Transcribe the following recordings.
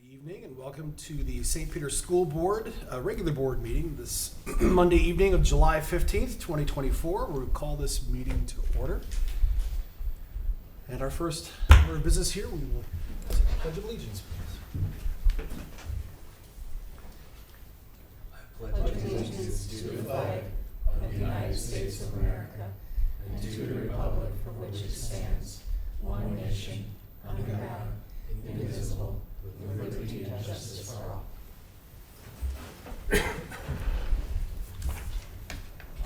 Good evening and welcome to the St. Peter School Board regular board meeting this Monday evening of July 15th, 2024. We'll call this meeting to order. And our first order of business here, we will pledge of allegiance, please. I pledge allegiance to the flag of the United States of America and to the republic for which it stands, one nation, under God, indivisible, with liberty and justice for all.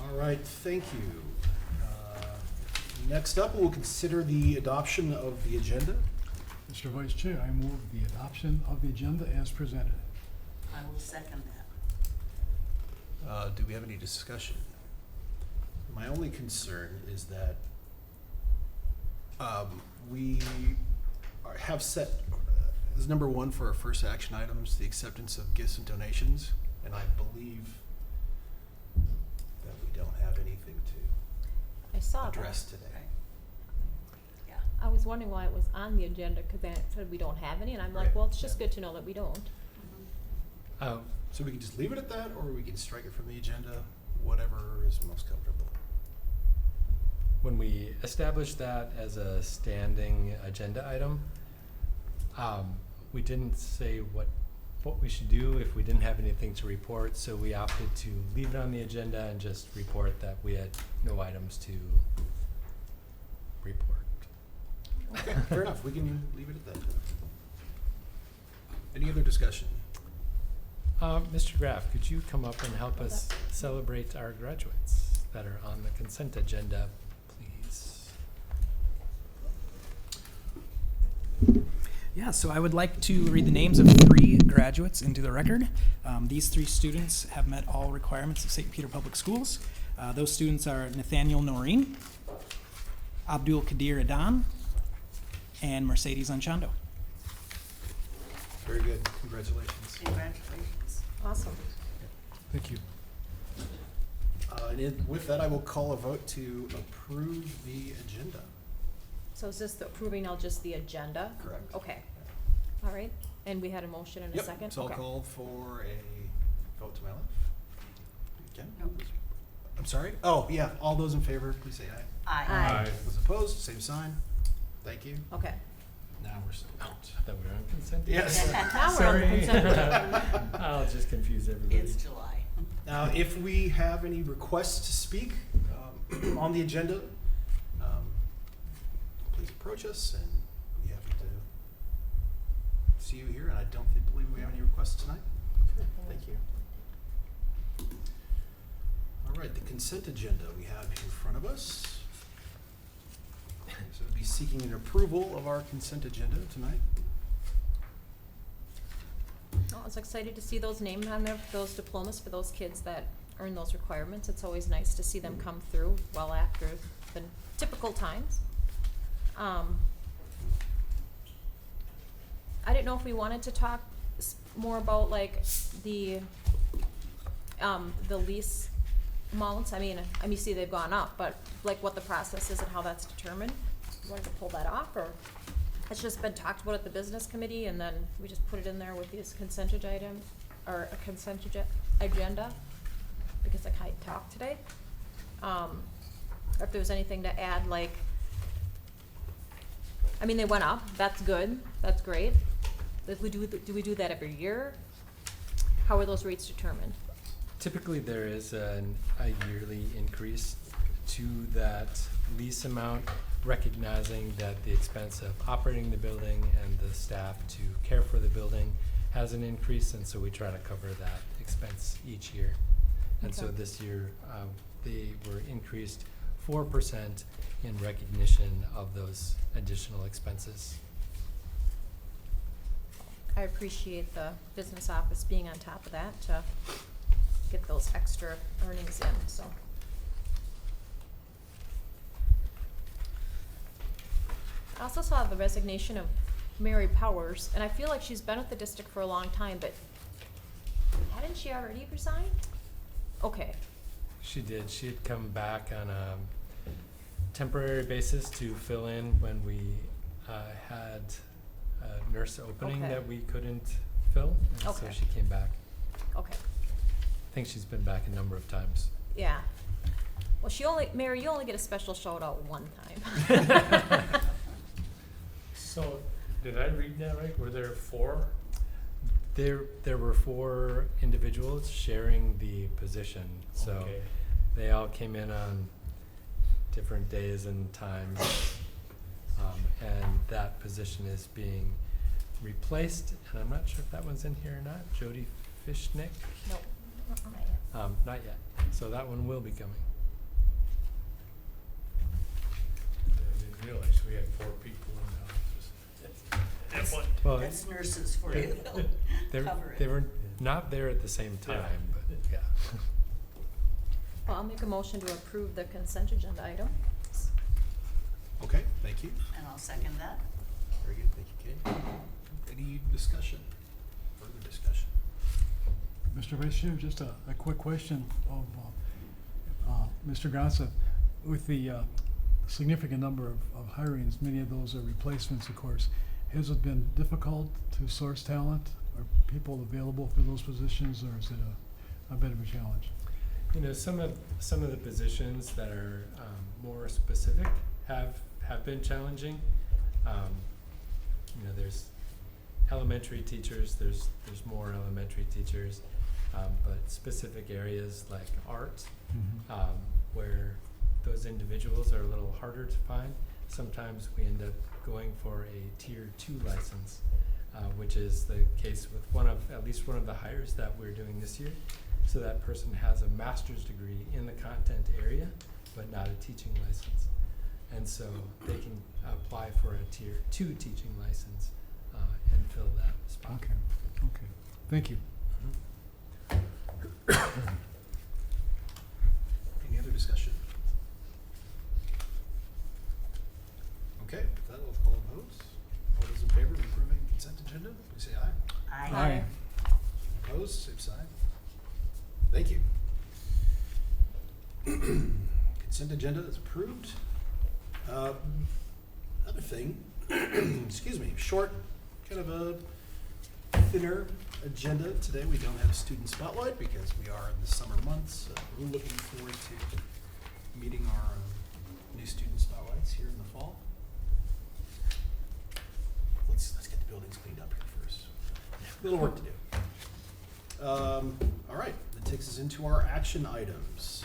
All right, thank you. Next up, we'll consider the adoption of the agenda. Mr. Vice Chair, I move the adoption of the agenda as presented. I will second that. Do we have any discussion? My only concern is that we have set as number one for our first action items the acceptance of gifts and donations, and I believe that we don't have anything to I saw address that. today. Yeah. I was wondering why it was on the agenda, because that said we don't have any, and I'm like, Right, well, it's just yeah. good to know that we don't. So we can just leave it at that, or we can strike it from the agenda, whatever is most comfortable. When we established that as a standing agenda item, we didn't say what we should do if we didn't have anything to report, so we opted to leave it on the agenda and just report that we had no items to report. Okay, fair enough. We can leave it at that. Any other discussion? Mr. Graff, could you come up and help us celebrate our graduates that are on the consent agenda, please? Yeah, so I would like to read the names of 3 graduates into the record. These 3 students have met all requirements of St. Peter Public Schools. Those students are Nathaniel Noreen, Abdul Kadir Adan, and Mercedes Anchando. Very good. Congratulations. Congratulations. Awesome. Thank you. With that, I will call a vote to approve the agenda. So is this the approving now just the agenda? Correct. Okay, all right, and we had a motion and a second? Yep, so I'll Okay. call for a vote to my left. Jen? No. I'm sorry? Oh, yeah, all those in favor, please say aye. Aye. Those opposed, same sign. Thank you. Okay. Now we're set. I thought we were on consent. Yes. Now we're on the Sorry. consent agenda. I'll just confuse everybody. It's July. Now, if we have any requests to speak on the agenda, please approach us, and we'll be happy to see you here. And I don't believe we have any requests tonight. Okay, thank you. All right, the consent agenda we have in front of us. So we'll be seeking an approval of our consent agenda tonight. Well, I was excited to see those names on there, those diplomas for those kids that earn those requirements. It's always nice to see them come through well after the typical times. I didn't know if we wanted to talk more about like the lease amounts. I mean, you see they've gone up, but like what the process is and how that's determined. You wanted to pull that off, or it's just been talked about at the business committee, and then we just put it in there with these consent item, or a consent agenda, because I kind of talked today. Or if there was anything to add, like, I mean, they went up, that's good, that's great. If we do we do that every year? How are those rates determined? Typically, there is a yearly increase to that lease amount, recognizing that the expense of operating the building and the staff to care for the building has an increase, and so we try to cover that expense each year. And so Okay. this year, they were increased 4% in recognition of those additional expenses. I appreciate the business office being on top of that to get those extra earnings in, so. I also saw the resignation of Mary Powers, and I feel like she's been with the district for a long time, but hadn't she already resigned? Okay, She did. She had come back on a temporary basis to fill in when we had a nurse opening Okay. that we couldn't fill, and so Okay. she came back. Okay, I think she's been back a number of times. yeah. Well, Mary, you only get a special shout out one time. So, did I read that right? Were there 4? There were 4 individuals sharing the position, so Okay. they all came in on different days and times. And that position is being replaced, and I'm not sure if that one's in here or not. Jody Fishnick? Nope. Not yet. So that one will be coming. I didn't realize we had 4 people in the office. That one. Well, That's nurses for you. They'll cover they it. were not there at the same time, Yeah. but yeah. Well, I'll make a motion to approve the consent agenda item. Okay, thank you. And I'll second that. Very good, thank you, Kate. Any discussion, further discussion? Mr. Vice Chair, just a quick question of Mr. Gossett. With the significant number of hirings, many of those are replacements, of course. Has it been difficult to source talent? Are people available for those positions, or is it a bit of a challenge? You know, some of the positions that are more specific have been challenging. You know, there's elementary teachers. There's more elementary teachers, but specific areas like art, where those individuals are a little harder to find. Sometimes we end up going for a tier 2 license, which is the case with at least one of the hires that we're doing this year. So that person has a master's degree in the content area, but not a teaching license. And so they can apply for a tier 2 teaching license and fill that spot. Okay, thank you. Any other discussion? Okay, with that, we'll call a vote. All those in favor of approving consent agenda, please say aye. Aye. Opposed, same sign. Thank you. Consent agenda is approved. Other thing, excuse me, short, kind of a thinner agenda today. We don't have a student spotlight because we are in the summer months. We're looking forward to meeting our new student spotlights here in the fall. Let's get the buildings cleaned up here first. A little work to do. All right, that takes us into our action items.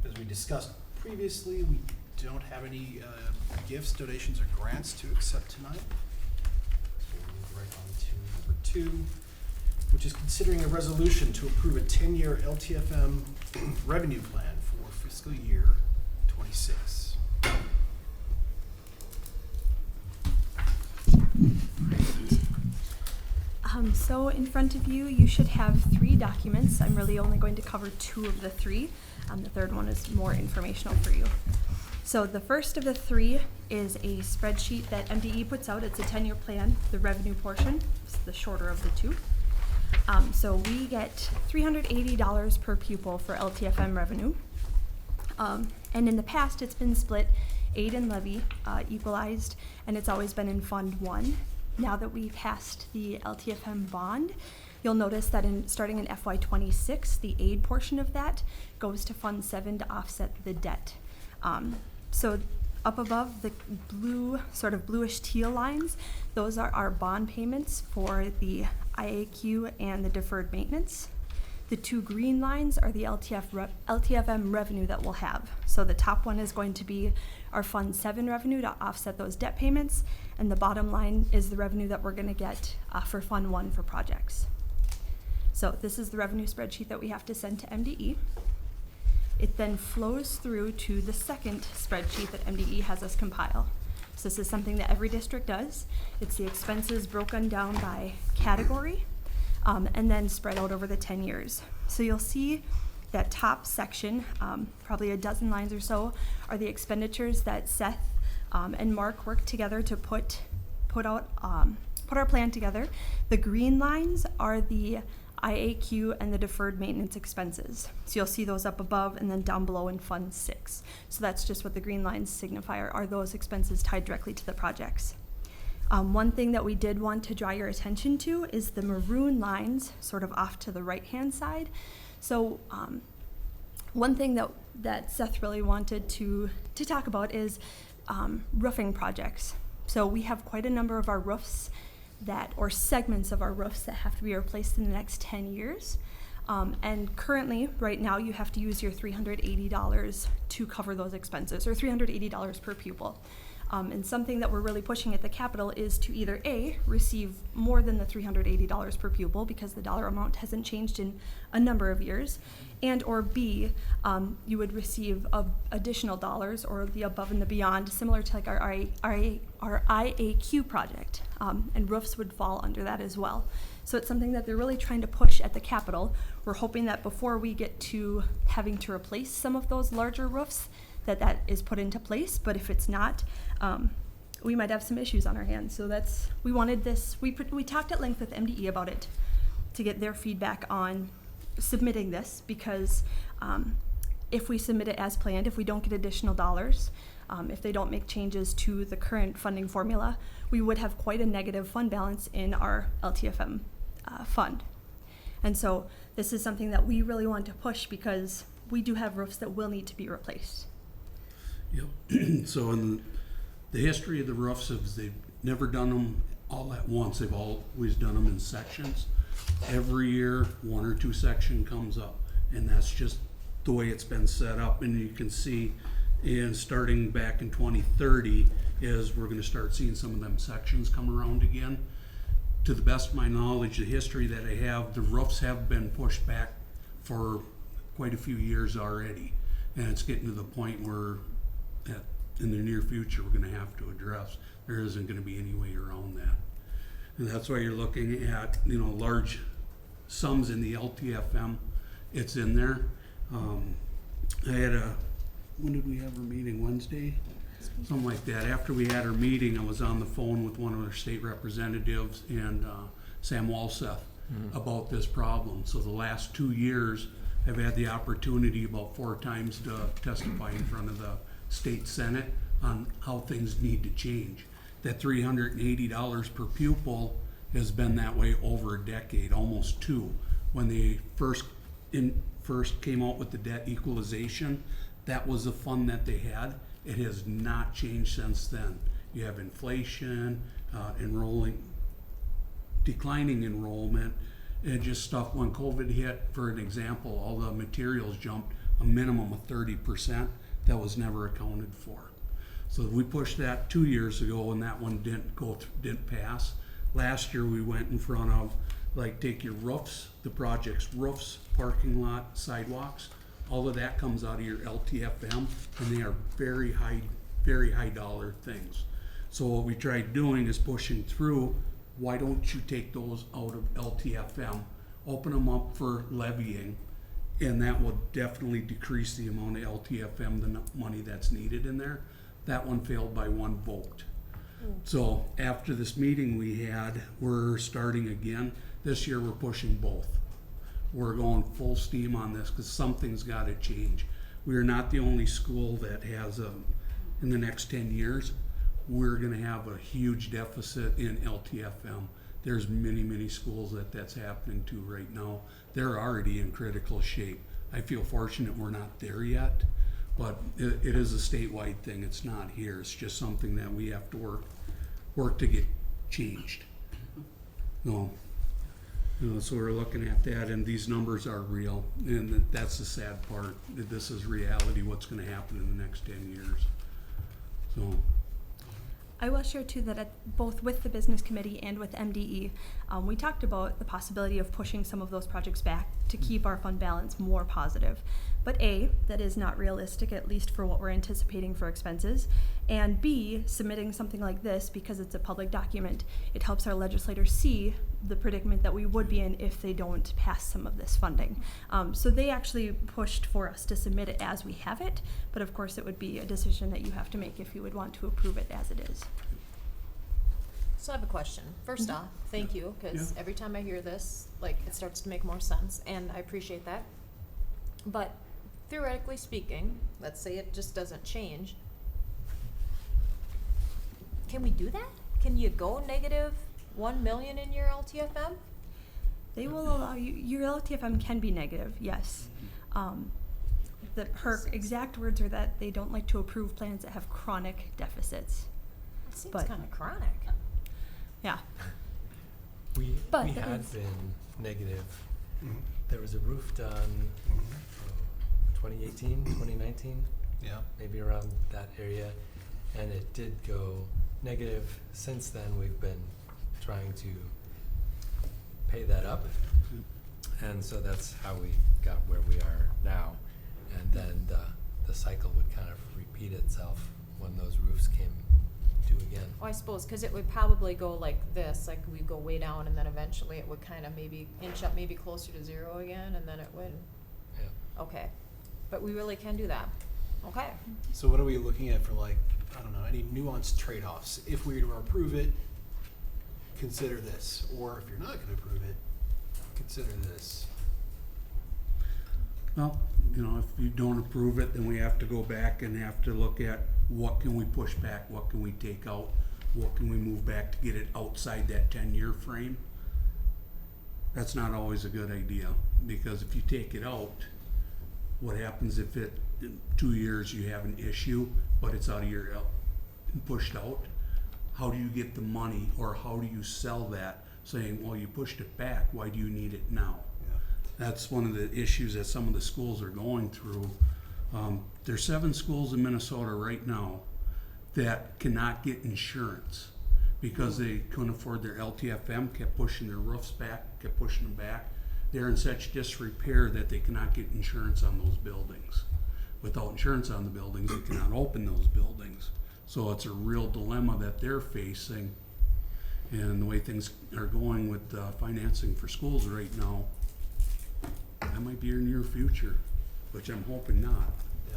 As we discussed previously, we don't have any gifts, donations, or grants to accept tonight. So we'll move right on to number 2, which is considering a resolution to approve a 10-year LTFM revenue plan for fiscal year 26. So in front of you, you should have 3 documents. I'm really only going to cover 2 of the 3. The third one is more informational for you. So the first of the 3 is a spreadsheet that MDE puts out. It's a 10-year plan, the revenue portion. It's the shorter of the 2. So we get $380 per pupil for LTFM revenue. And in the past, it's been split aid and levy, equalized, and it's always been in Fund 1. Now that we've passed the LTFM bond, you'll notice that starting in FY26, the aid portion of that goes to Fund 7 to offset the debt. So up above, the blue, sort of bluish teal lines, those are our bond payments for the IAQ and the deferred maintenance. The 2 green lines are the LTFM revenue that we'll have. So the top one is going to be our Fund 7 revenue to offset those debt payments, and the bottom line is the revenue that we're going to get for Fund 1 for projects. So this is the revenue spreadsheet that we have to send to MDE. It then flows through to the second spreadsheet that MDE has us compile. So this is something that every district does. It's the expenses broken down by category, and then spread out over the 10 years. So you'll see that top section, probably a dozen lines or so, are the expenditures that Seth and Mark worked together to put our plan together. The green lines are the IAQ and the deferred maintenance expenses. So you'll see those up above and then down below in Fund 6. So that's just what the green lines signify, are those expenses tied directly to the projects. One thing that we did want to draw your attention to is the maroon lines sort of off to the right-hand side. So one thing that Seth really wanted to talk about is roofing projects. So we have quite a number of our roofs or segments of our roofs that have to be replaced in the next 10 years. And currently, right now, you have to use your $380 to cover those expenses, or $380 per pupil. And something that we're really pushing at the Capitol is to either A, receive more than the $380 per pupil because the dollar amount hasn't changed in a number of years, and or B, you would receive additional dollars or the above and the beyond, similar to like our IAQ project, and roofs would fall under that as well. So it's something that they're really trying to push at the Capitol. We're hoping that before we get to having to replace some of those larger roofs, that is put into place, but if it's not, we might have some issues on our hands. So we wanted this, we talked at length with MDE about it to get their feedback on submitting this, because if we submit it as planned, if we don't get additional dollars, if they don't make changes to the current funding formula, we would have quite a negative fund balance in our LTFM fund. And so this is something that we really want to push because we do have roofs that will need to be replaced. Yep. So in the history of the roofs is they've never done them all at once. They've always done them in sections. Every year, one or two section comes up, and that's just the way it's been set up. And you can see, and starting back in 2030, is we're going to start seeing some of them sections come around again. To the best of my knowledge, the history that I have, the roofs have been pushed back for quite a few years already, and it's getting to the point where in the near future we're going to have to address. There isn't going to be any way around that, and that's why you're looking at large sums in the LTFM. It's in there. I had when did we have our meeting? Wednesday? Something like that. After we had our meeting, I was on the phone with one of our state representatives and Sam Walseth about this problem. So the last 2 years, I've had the opportunity about 4 times to testify in front of the state senate on how things need to change. That $380 per pupil has been that way over a decade, almost 2. When they first came out with the debt equalization, that was the fund that they had. It has not changed since then. You have inflation, declining enrollment, and just stuff. When COVID hit, for an example, all the materials jumped a minimum of 30%. That was never accounted for. So we pushed that 2 years ago, and that one didn't pass. Last year we went in front of, take your roofs, the project's roofs, parking lot, sidewalks. All of that comes out of your LTFM, and they are very high dollar things. So what we tried doing is pushing through, why don't you take those out of LTFM, open them up for levying, and that will definitely decrease the amount of LTFM, the money that's needed in there. That one failed by 1 vote. So after this meeting we had, we're starting again. This year we're pushing both. We're going full steam on this because something's got to change. We are not the only school that has, in the next 10 years, we're going to have a huge deficit in LTFM. There's many schools that's happening to right now. They're already in critical shape. I feel fortunate we're not there yet, but it is a statewide thing. It's not here. It's just something that we have to work to get changed. No. So we're looking at that, and these numbers are real, and that's the sad part. This is reality, what's going to happen in the next 10 years. So I will share too that both with the business committee and with MDE, we talked about the possibility of pushing some of those projects back to keep our fund balance more positive. But A, that is not realistic, at least for what we're anticipating for expenses. And B, submitting something like this, because it's a public document, it helps our legislators see the predicament that we would be in if they don't pass some of this funding. So they actually pushed for us to submit it as we have it, but of course it would be a decision that you have to make if you would want to approve it as it is. So I have a question. First off, thank you, because every time I hear this, it starts to make more sense, and I appreciate that. But theoretically speaking, let's say it just doesn't change. Can we do that? can you go negative 1 million in your LTFM? They will allow you, your LTFM can be negative, yes. Her exact words are that they don't like to approve plans that have chronic deficits. It seems But- kind of chronic. Yeah. We But that had is- been negative. Mhm. There was a roof done, Mhm. 2018, 2019, Yeah. maybe around that area, and it did go negative. Since then, we've been trying to pay that up, and so that's how we got where we are now. And then the cycle would kind of repeat itself when those roofs came due again. Oh, I suppose, because it would probably go like this, like we'd go way down and then eventually it would kind of maybe inch up maybe closer to 0 again and then it would, Yeah. okay. But we really can do that. Okay. So what are we looking at for, like, I don't know, any nuanced trade-offs? If we were to approve it, consider this, or if you're not gonna approve it, consider this. Well, you know, if you don't approve it, then we have to go back and have to look at what can we push back, what can we take out, what can we move back to get it outside that 10-year frame. That's not always a good idea, because if you take it out, what happens if in 2 years you have an issue, but it's out of your, pushed out? How do you get the money, or how do you sell that, saying, well, you pushed it back, why do you need it now? Yeah. That's one of the issues that some of the schools are going through. There's 7 schools in Minnesota right now that cannot get insurance because they couldn't afford their LTFM, kept pushing their roofs back, kept pushing them back. They're in such disrepair that they cannot get insurance on those buildings. Without insurance on the buildings, they cannot open those buildings. So it's a real dilemma that they're facing. And the way things are going with financing for schools right now, that might be your near future, which I'm hoping not. Yeah.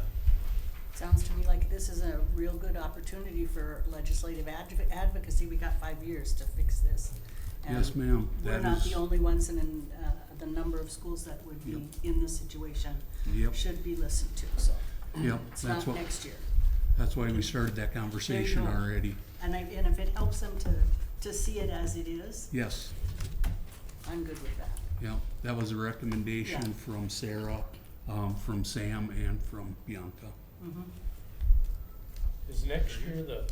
Sounds to me like this is a real good opportunity for legislative advocacy. We got 5 years to fix this. And Yes, ma'am. We're That not is- the only ones, and the number of schools that would be Yep. in this situation Yep, should be listened to, so. yep, It's that's not what, next year. that's why we started that conversation go. already. And if it helps them to see it as it is, Yes, I'm good with that. yeah, that was a recommendation Yeah. from Sarah, from Sam, and from Bianca. Mhm. Is next year the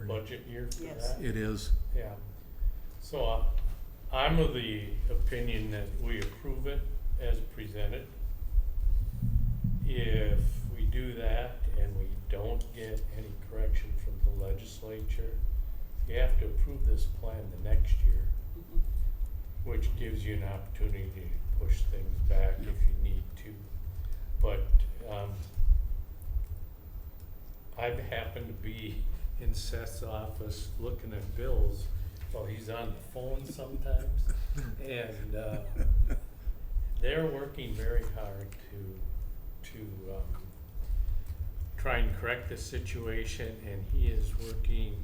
budget year for Yes. that? It is, Yeah. So I'm of the opinion that we approve it as presented. If we do that and we don't get any correction from the legislature, you have to approve this plan the next year, Mhm. which gives you an opportunity to push things back if you need to. But, I've happened to be in Seth's office looking at bills while he's on the phone sometimes. And, they're working very hard to try and correct the situation, and he is working,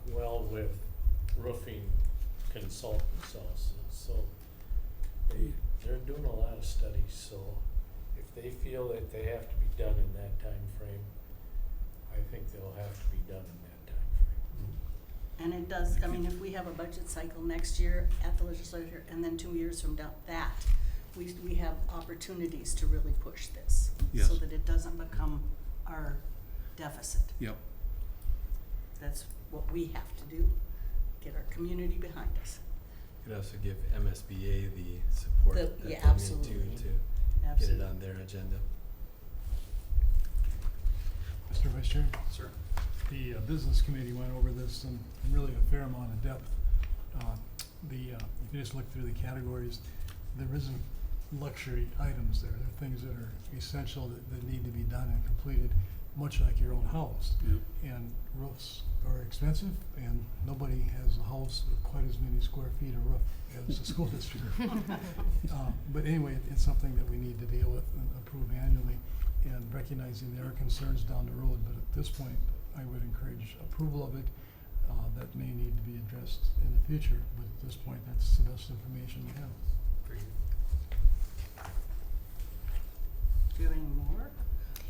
well with roofing consultants also. So they're doing a lot of studies, so if they feel that they have to be done in that time frame, I think they'll have to be done in that time frame. And it does, I mean, if we have a budget cycle next year at the legislature, and then 2 years from that, we have opportunities to really push this. Yes. So that it doesn't become our deficit. yep, That's what we have to do, get our community behind us. Could also give MSBA the support The- that yeah, they need absolutely. to get it Absolutely. on their agenda. Mr. Vice Chair, Sir? the business committee went over this in really a fair amount of depth. If you just look through the categories, there isn't luxury items there. There are things that are essential that need to be done and completed, much like your own house. yep, And roofs are expensive, and nobody has a house with quite as many square feet of roof as the school district. But anyway, it's something that we need to deal with and approve annually, and recognizing there are concerns down the road. But at this point, I would encourage approval of it. That may need to be addressed in the future, but at this point, that's the best information we have. For you. Do you have any more?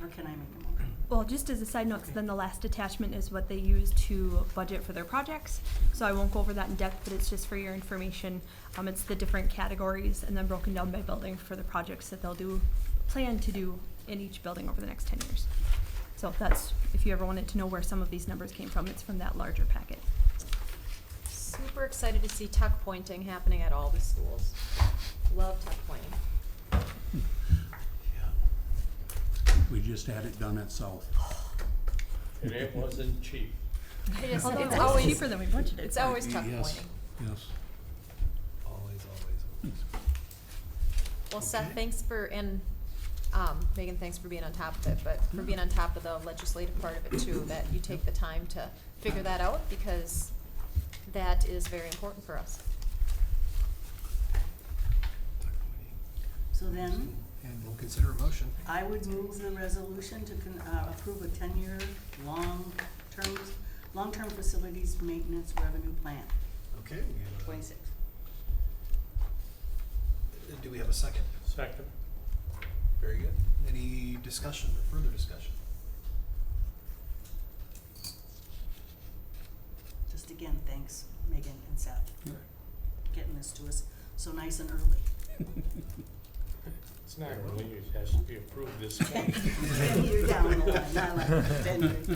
Or can I make a motion? Well, just as a side note, 'cause then the last attachment is what they use to budget for their projects. So I won't go over that in depth, but it's just for your information. It's the different categories and then broken down by building for the projects that they'll plan to do in each building over the next 10 years. So that's, if you ever wanted to know where some of these numbers came from, it's from that larger packet. Super excited to see tuck pointing happening at all the schools. Love tuck pointing. We just had it done at South. And it wasn't cheap. Although It's it's always, cheaper than we budgeted. it's always tuck Yes. pointing. Yes. Always. Well, Seth, Okay. thanks for, and Megan, thanks for being on top of it, but for being on top of the legislative part of it too, that you take the time to figure that out, because that is very important for us. So then, And we'll consider a motion. I would move the resolution to approve a 10-year long-term facilities maintenance revenue plan, Okay, we have 26. do we have a second? Second. Very good. Any discussion or further discussion? Just again, thanks Megan and Seth for getting this to us so nice and early. It's not really, it has to be approved this month. 10 years down the line, not like 10 years.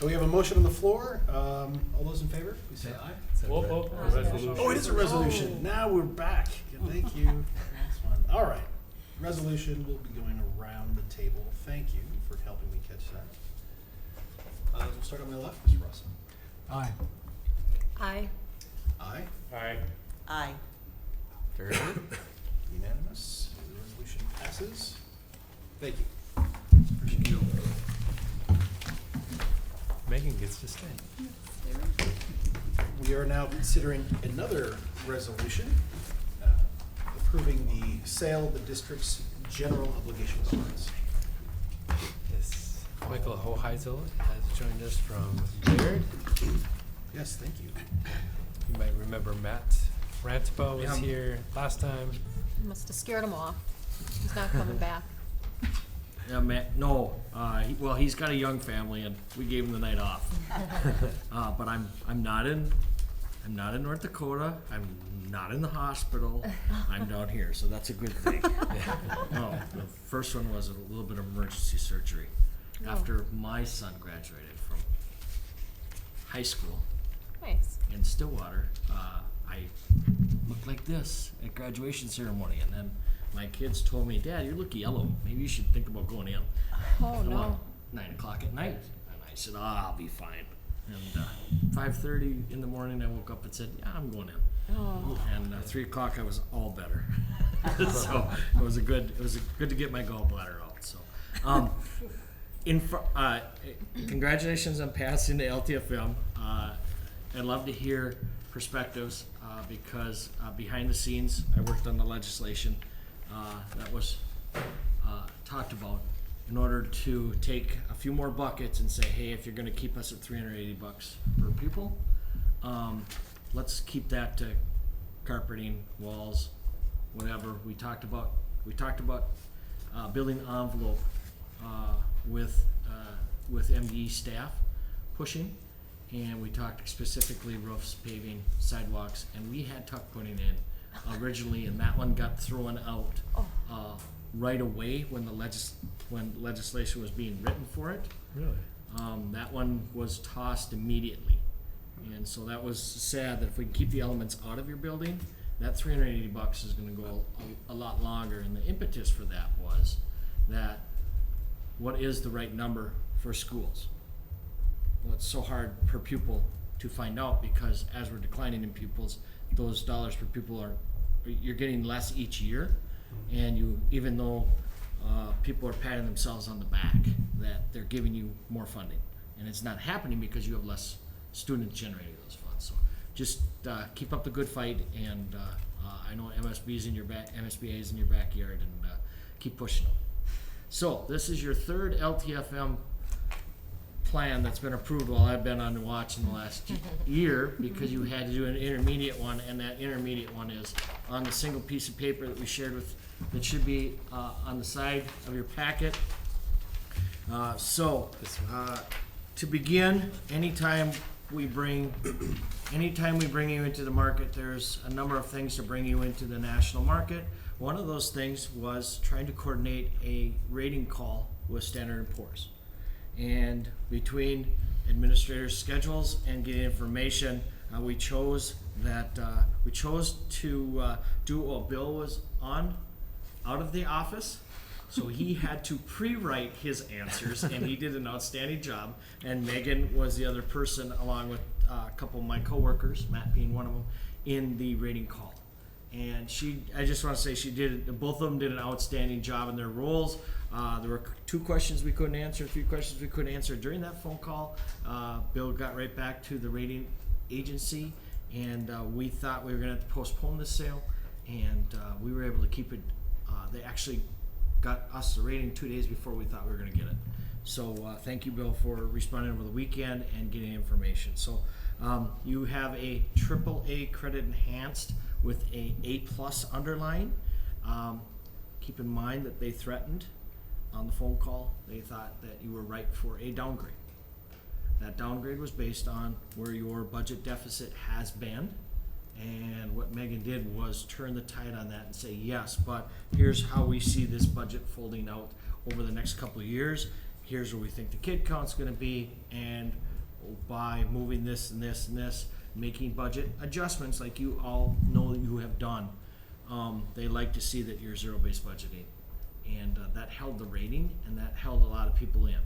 We have a motion on the floor. All those in favor, please say aye. It's a Whoa, red- whoa, resolution. Oh, it is a resolution. Now we're back. Thank you. That's fun. All right. Resolution will be going around the table. Thank you for helping me catch that. We'll start on my left, Mr. Russell. Aye. Aye. Aye. Aye. Aye. Very good. Unanimous. The resolution passes. Thank you. Appreciate you. Megan gets to stay. We are now considering another resolution approving the sale of the district's general obligation bonds. Yes, Michael Hoheisel has joined us from Baird. Yes, thank you. You might remember Matt Rantpo was here last time. Must have scared him off. He's not coming back. Yeah, Matt, no, well, he's got a young family and we gave him the night off. But I'm not in North Dakota, I'm not in the hospital, I'm down here, so that's a good thing. No, the first one was a little bit of emergency surgery. Oh. After my son graduated from high school Nice. in Stillwater, I looked like this at graduation ceremony, and then my kids told me, "Dad, you look yellow. Maybe you should think about going in." Oh, no. Well, 9 o'clock at night, and I said, "I'll be fine." And 5:30 in the morning, I woke up and said, "Yeah, I'm going in." Oh. And 3 o'clock, I was all better. So it was good to get my gallbladder out. So, congratulations on passing the LTFM. I'd love to hear perspectives because behind the scenes, I worked on the legislation that was talked about in order to take a few more buckets and say, hey, if you're going to keep us at $380 per pupil, let's keep that to carpeting, walls, whatever. We talked about building envelope with MDE staff pushing, and we talked specifically roofs, paving, sidewalks, and we had tuck pointing in originally, and that one got thrown out right away when legislation was being written for it. Really? That one was tossed immediately, and so that was sad that if we can keep the elements out of your building, that $380 is going to go a lot longer. And the impetus for that was that what is the right number for schools? Well, it's so hard per pupil to find out because as we're declining in pupils, those dollars per pupil you're getting less each year, and even though people are patting themselves on the back that they're giving you more funding, and it's not happening because you have less students generating those funds. So just keep up the good fight, and I know MSBA is in your backyard, and keep pushing them. So this is your third LTFM plan that's been approved while I've been on the watch in the last year, because you had to do an intermediate one, and that intermediate one is on the single piece of paper that we shared with, that should be on the side of your packet. To begin, anytime we bring you into the market, there's a number of things to bring you into the national market. One of those things was trying to coordinate a rating call with Standard & Poor's. And between administrators' schedules and getting information, we chose to do while Bill was out of the office. So he had to pre-write his answers, and he did an outstanding job. And Megan was the other person, along with a couple of my coworkers, Matt being one of them, in the rating call. And I just want to say both of them did an outstanding job in their roles. There were 2 questions we couldn't answer, 3 questions we couldn't answer during that phone call. Bill got right back to the rating agency, and we thought we were going to postpone the sale, and we were able to keep it. They actually got us the rating 2 days before we thought we were going to get it. So thank you, Bill, for responding over the weekend and getting information. So you have a AAA credit enhanced with a A+ underline. Keep in mind that they threatened on the phone call. They thought that you were ripe for a downgrade. That downgrade was based on where your budget deficit has been. And what Megan did was turn the tide on that and say, yes, but here's how we see this budget folding out over the next couple of years. Here's where we think the kid count's going to be, and by moving this and this and this, making budget adjustments like you all know you have done, they like to see that you're zero-based budgeting. And that held the rating, and that held a lot of people in.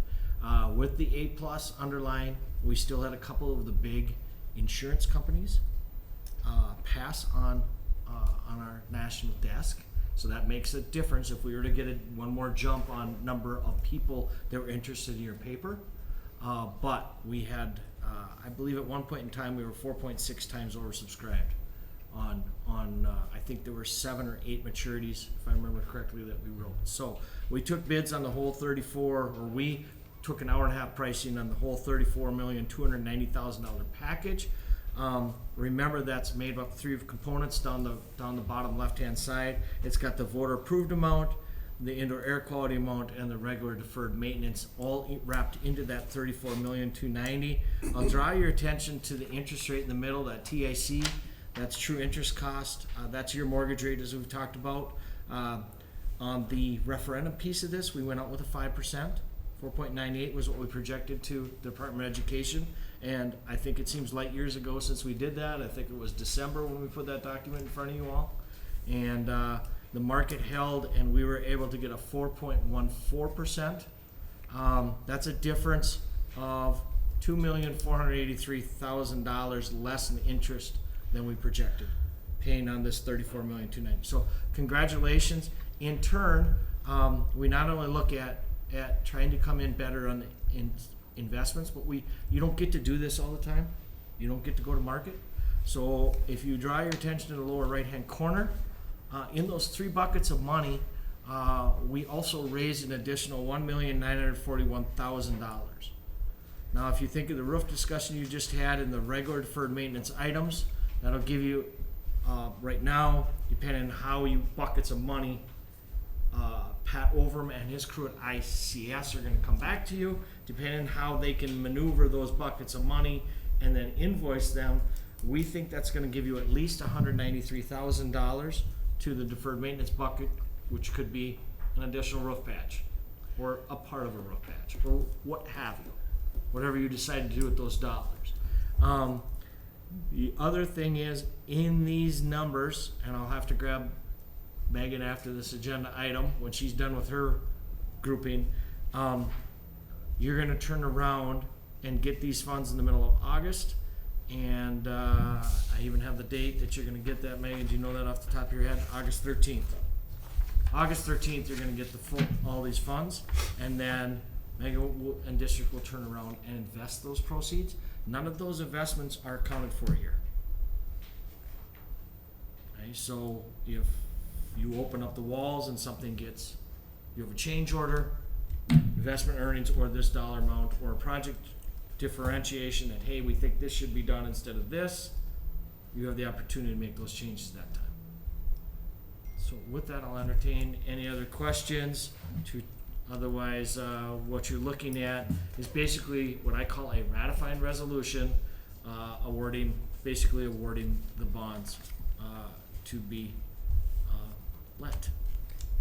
With the A+ underline, we still had a couple of the big insurance companies pass on our national desk. So that makes a difference if we were to get one more jump on number of people that were interested in your paper. But we had, I believe at one point in time, we were 4.6 times oversubscribed on I think there were 7 or 8 maturities, if I remember correctly, that we wrote. So we took bids on the whole 34, or we took an hour-and-a-half pricing on the whole $34,290,000 package. Remember, that's made up of 3 components down the bottom left-hand side. It's got the voter-approved amount, the indoor air quality amount, and the regular deferred maintenance, all wrapped into that $34,290,000. I'll draw your attention to the interest rate in the middle, that TIC. That's true interest cost. That's your mortgage rate, as we've talked about. On the referendum piece of this, we went out with a 5%. 4.98 was what we projected to the Department of Education. And I think it seems light years ago since we did that. I think it was December when we put that document in front of you all. And the market held, and we were able to get a 4.14%. That's a difference of $2,483,000 less in interest than we projected, paying on this $34,290,000. So congratulations. In turn, we not only look at trying to come in better on investments, but you don't get to do this all the time. You don't get to go to market. So if you draw your attention to the lower right-hand corner, in those 3 buckets of money, we also raised an additional $1,941,000. Now, if you think of the roof discussion you just had in the regular deferred maintenance items, that'll give you, right now, depending on how you buckets of money, Pat Overham and his crew at ICS are going to come back to you, depending on how they can maneuver those buckets of money and then invoice them. We think that's going to give you at least $193,000 to the deferred maintenance bucket, which could be an additional roof patch or a part of a roof patch or what have you, whatever you decide to do with those dollars. The other thing is, in these numbers, and I'll have to grab Megan after this agenda item when she's done with her grouping, you're going to turn around and get these funds in the middle of August. And I even have the date that you're going to get that, Megan. Do you know that off the top of your head? August 13th. August 13th, you're going to get all these funds, and then Megan and district will turn around and invest those proceeds. None of those investments are accounted for here. Okay, so if you open up the walls and something you have a change order, you investment earnings or this dollar amount, or a project differentiation that, hey, we think this should be done instead of this, you have the opportunity to make those changes that time. So with that, I'll entertain any other questions. Otherwise, what you're looking at is basically what I call a ratified resolution, awarding the bonds to be lent,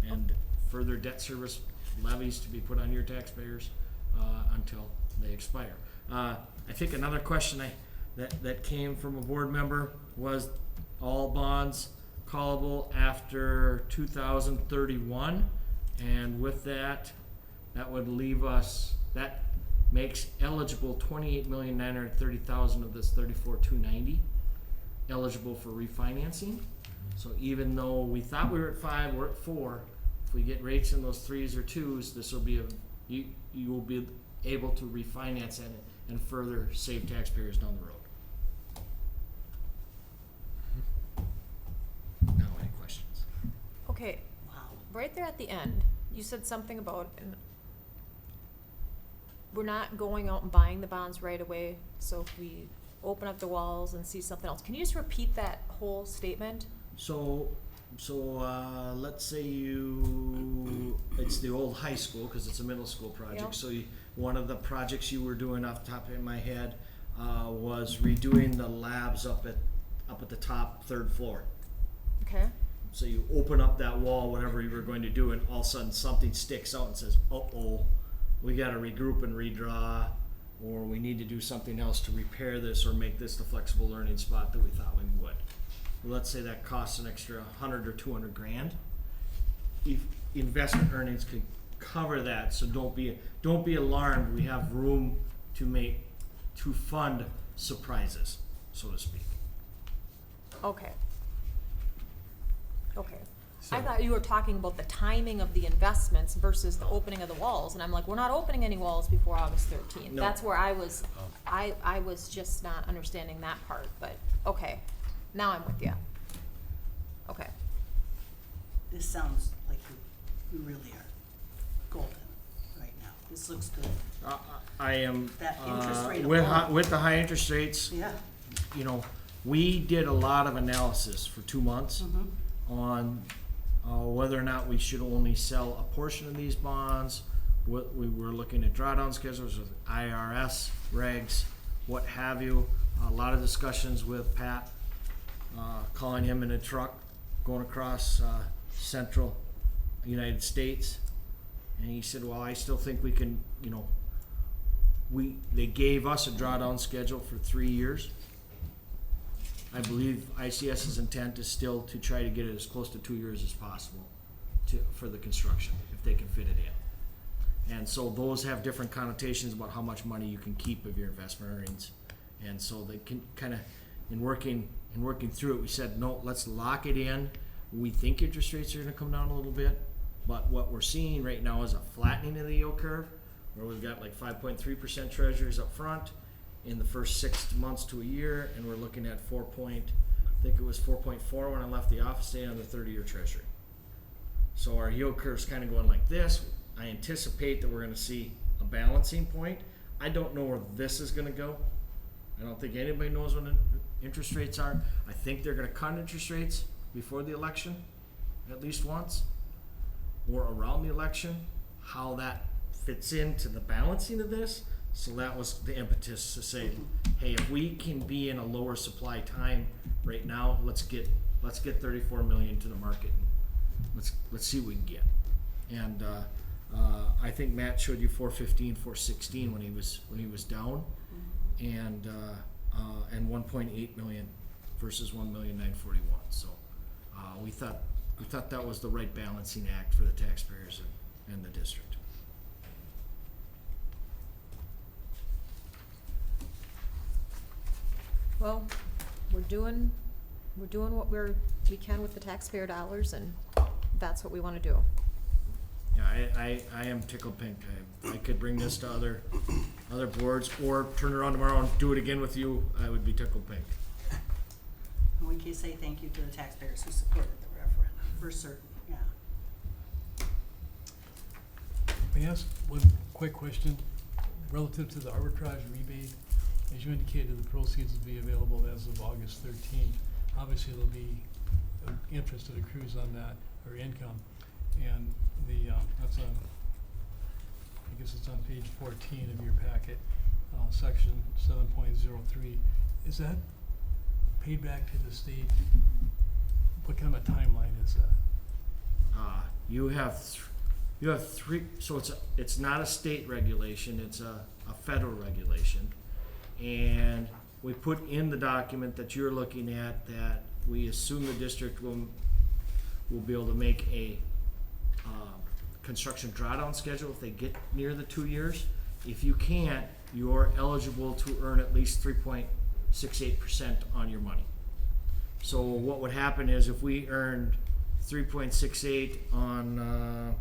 and further debt service levies to be put on your taxpayers until they expire. I think another question that came from a board member was all bonds callable after 2031, and with that would leave us, that makes eligible 28,930,000 of this 34,290 eligible for refinancing. So even though we thought we were at 5, we're at 4. If we get rates in those 3s or 2s, this will be you will be able to refinance it and further save taxpayers down the road. Now, any questions? Okay, right there at the end, you said something about, and we're not going out and buying the bonds right away, so if we open up the walls and see something else. Can you just repeat that whole statement? So let's say it's the old high school, because it's a middle school project. Yeah. So one of the projects you were doing off the top of my head was redoing the labs up at the top 3rd floor. Okay, So you open up that wall, whatever you were going to do, and all of a sudden something sticks out and says, "Uh-oh, we got to regroup and redraw, or we need to do something else to repair this or make this the flexible learning spot that we thought we would." Let's say that costs an extra 100 or 200 grand. If investment earnings could cover that, so don't be alarmed. We have room to fund surprises, so to speak. okay. Okay. So- I thought you were talking about the timing of the investments versus the opening of the walls, and I'm like, we're not opening any walls before August 13th. No. That's where I was, I was just not understanding that part, but, okay, now I'm with you. Okay, This sounds like you really are golden right now. This looks good. I am That interest rate with alone. with the high interest rates. Yeah. You know, we did a lot of analysis for 2 months Mm-hmm. on whether or not we should only sell a portion of these bonds. What we were looking at drawdown schedules with IRS regs, what have you. A lot of discussions with Pat, calling him in a truck, going across central United States, and he said, "Well, I still think we can. You know, they gave us a drawdown schedule for 3 years." I believe ICS's intent is still to try to get it as close to 2 years as possible for the construction, if they can fit it in. And so those have different connotations about how much money you can keep of your investment earnings. And so they can kind of, in working through it, we said, no, let's lock it in. We think interest rates are going to come down a little bit, but what we're seeing right now is a flattening of the yield curve, where we've got like 5.3% treasuries up front in the first 6 months to a year, and we're looking at 4.4 when I left the office today on the 30-year treasury. So our yield curve's kind of going like this. I anticipate that we're going to see a balancing point. I don't know where this is going to go. I don't think anybody knows what interest rates are. I think they're going to cut interest rates before the election, at least once, or around the election. How that fits into the balancing of this. So that was the impetus to say, hey, if we can be in a lower supply time right now, let's get 34 million to the market. Let's see what we can get. And I think Matt showed you 415, 416 when he was down, and 1.8 million versus 1,941,000. So we thought that was the right balancing act for the taxpayers and the district. well, we're doing what we can with the taxpayer dollars, and that's what we wanna do. Yeah, I am tickled pink. I could bring this to other boards, or turn around tomorrow and do it again with you. I would be tickled pink. And we can say thank you to the taxpayers who supported the referendum, for certain, yeah. May I ask one quick question relative to the arbitrage rebate. As you indicated, the proceeds will be available as of August 13th. Obviously, there'll be interest that accrues on that, or income. And that's on, I guess it's on page 14 of your packet, section 7.03. Is that paid back to the state? What kind of a timeline is that? You have three, so it's not a state regulation, it's a federal regulation. And we put in the document that you're looking at that we assume the district will be able to make a construction drawdown schedule if they get near the 2 years. If you can't, you're eligible to earn at least 3.68% on your money. So what would happen is if we earned 3.68 on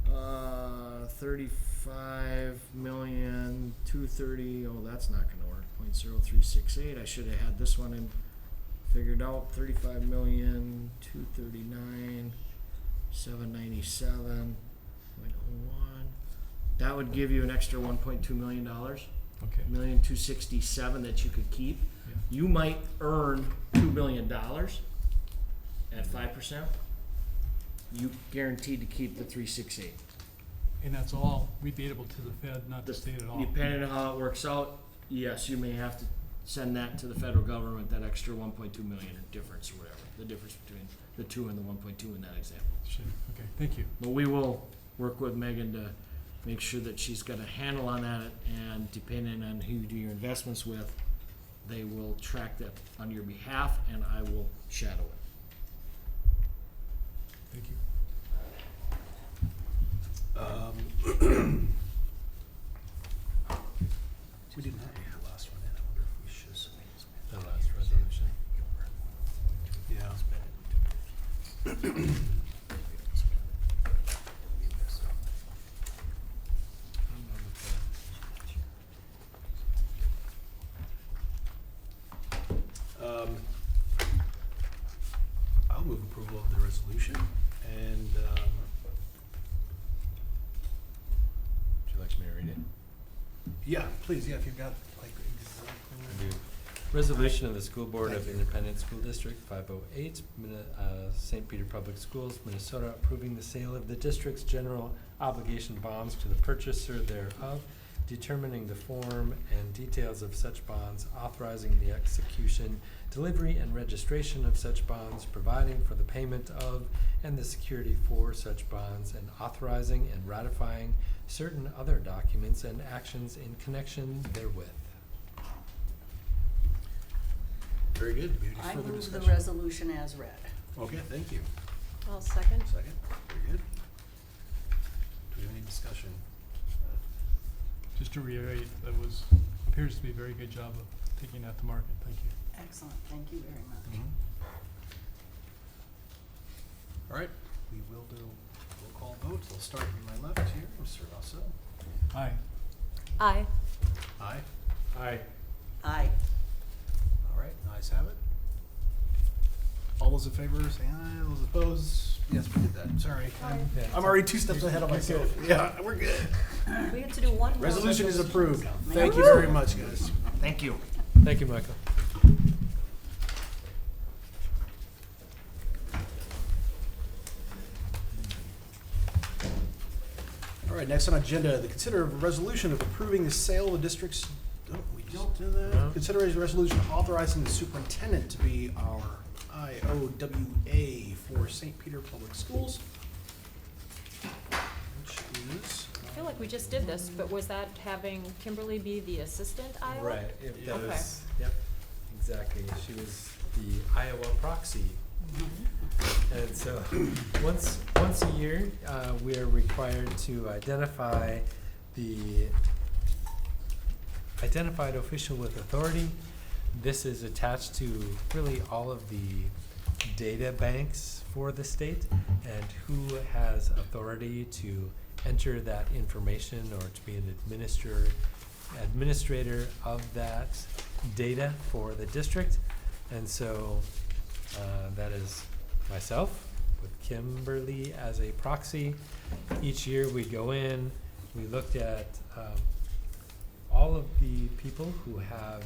35,230,000, oh, that's not gonna work, 0.0368. I should have had this one in figured out. 35,239,797.01. That would give you an extra $1.2 million. Okay. $1,267,000 that you could keep. Yeah. You might earn $2 million at 5%. You guaranteed to keep the 368. And that's all rebatable to the Fed, not the state at all? Depending on how it works out, yes, you may have to send that to the federal government, that extra 1.2 million or difference or whatever, the difference between the 2 and the 1.2 in that example. Sure. Okay, thank you. But we will work with Megan to make sure that she's got a handle on that, and depending on who you do your investments with, they will track that on your behalf, and I will shadow it. Thank you. We didn't have the last one in. I wonder if we should. The last resolution. Yeah. I'll move approval of the resolution, and Would you like me to read it? yeah, please, yeah, if you've got like Resolution of the School Board of Independent School District 508, St. Peter Public Schools, Minnesota, approving the sale of the district's general obligation bonds to the purchaser thereof, determining the form and details of such bonds, authorizing the execution, delivery, and registration of such bonds, providing for the payment of and the security for such bonds, and authorizing and ratifying certain other documents and actions in connection therewith. very good. Do we have any I further move the discussion? resolution as read. Okay, thank you. I'll second. Second, very good. Do we have any discussion? Just to reiterate, that appears to be a very good job of taking that to market. Thank you. Excellent, thank you very much. All right, we will do roll call vote. I'll start from my left here, Mr. Rosso. Aye. Aye. Aye. Aye. Aye. All right, ayes have it. All those in favor say aye, those opposed, yes, we did that, sorry. I'm already 2 steps ahead of myself. Yeah, we're good. We have to do one more. Resolution is approved. Thank you very much, guys. Thank you. Thank you, Michael. All right, next on agenda, the consider of a resolution of approving the sale of the district's, oh, we just did that? No. Consideration resolution authorizing the superintendent to be our IOWA for St. Peter Public Schools. Which is. I feel like we just did this, but was that having Kimberly be the assistant Iowa? Right, if that Okay. was, yep, exactly. She was the Iowa proxy. And so, once a year, we are required to identify the identified official with authority. This is attached to really all of the data banks for the state and who has authority to enter that information or to be an administrator of that data for the district. And so that is myself with Kimberly as a proxy. Each year we go in, we looked at all of the people who have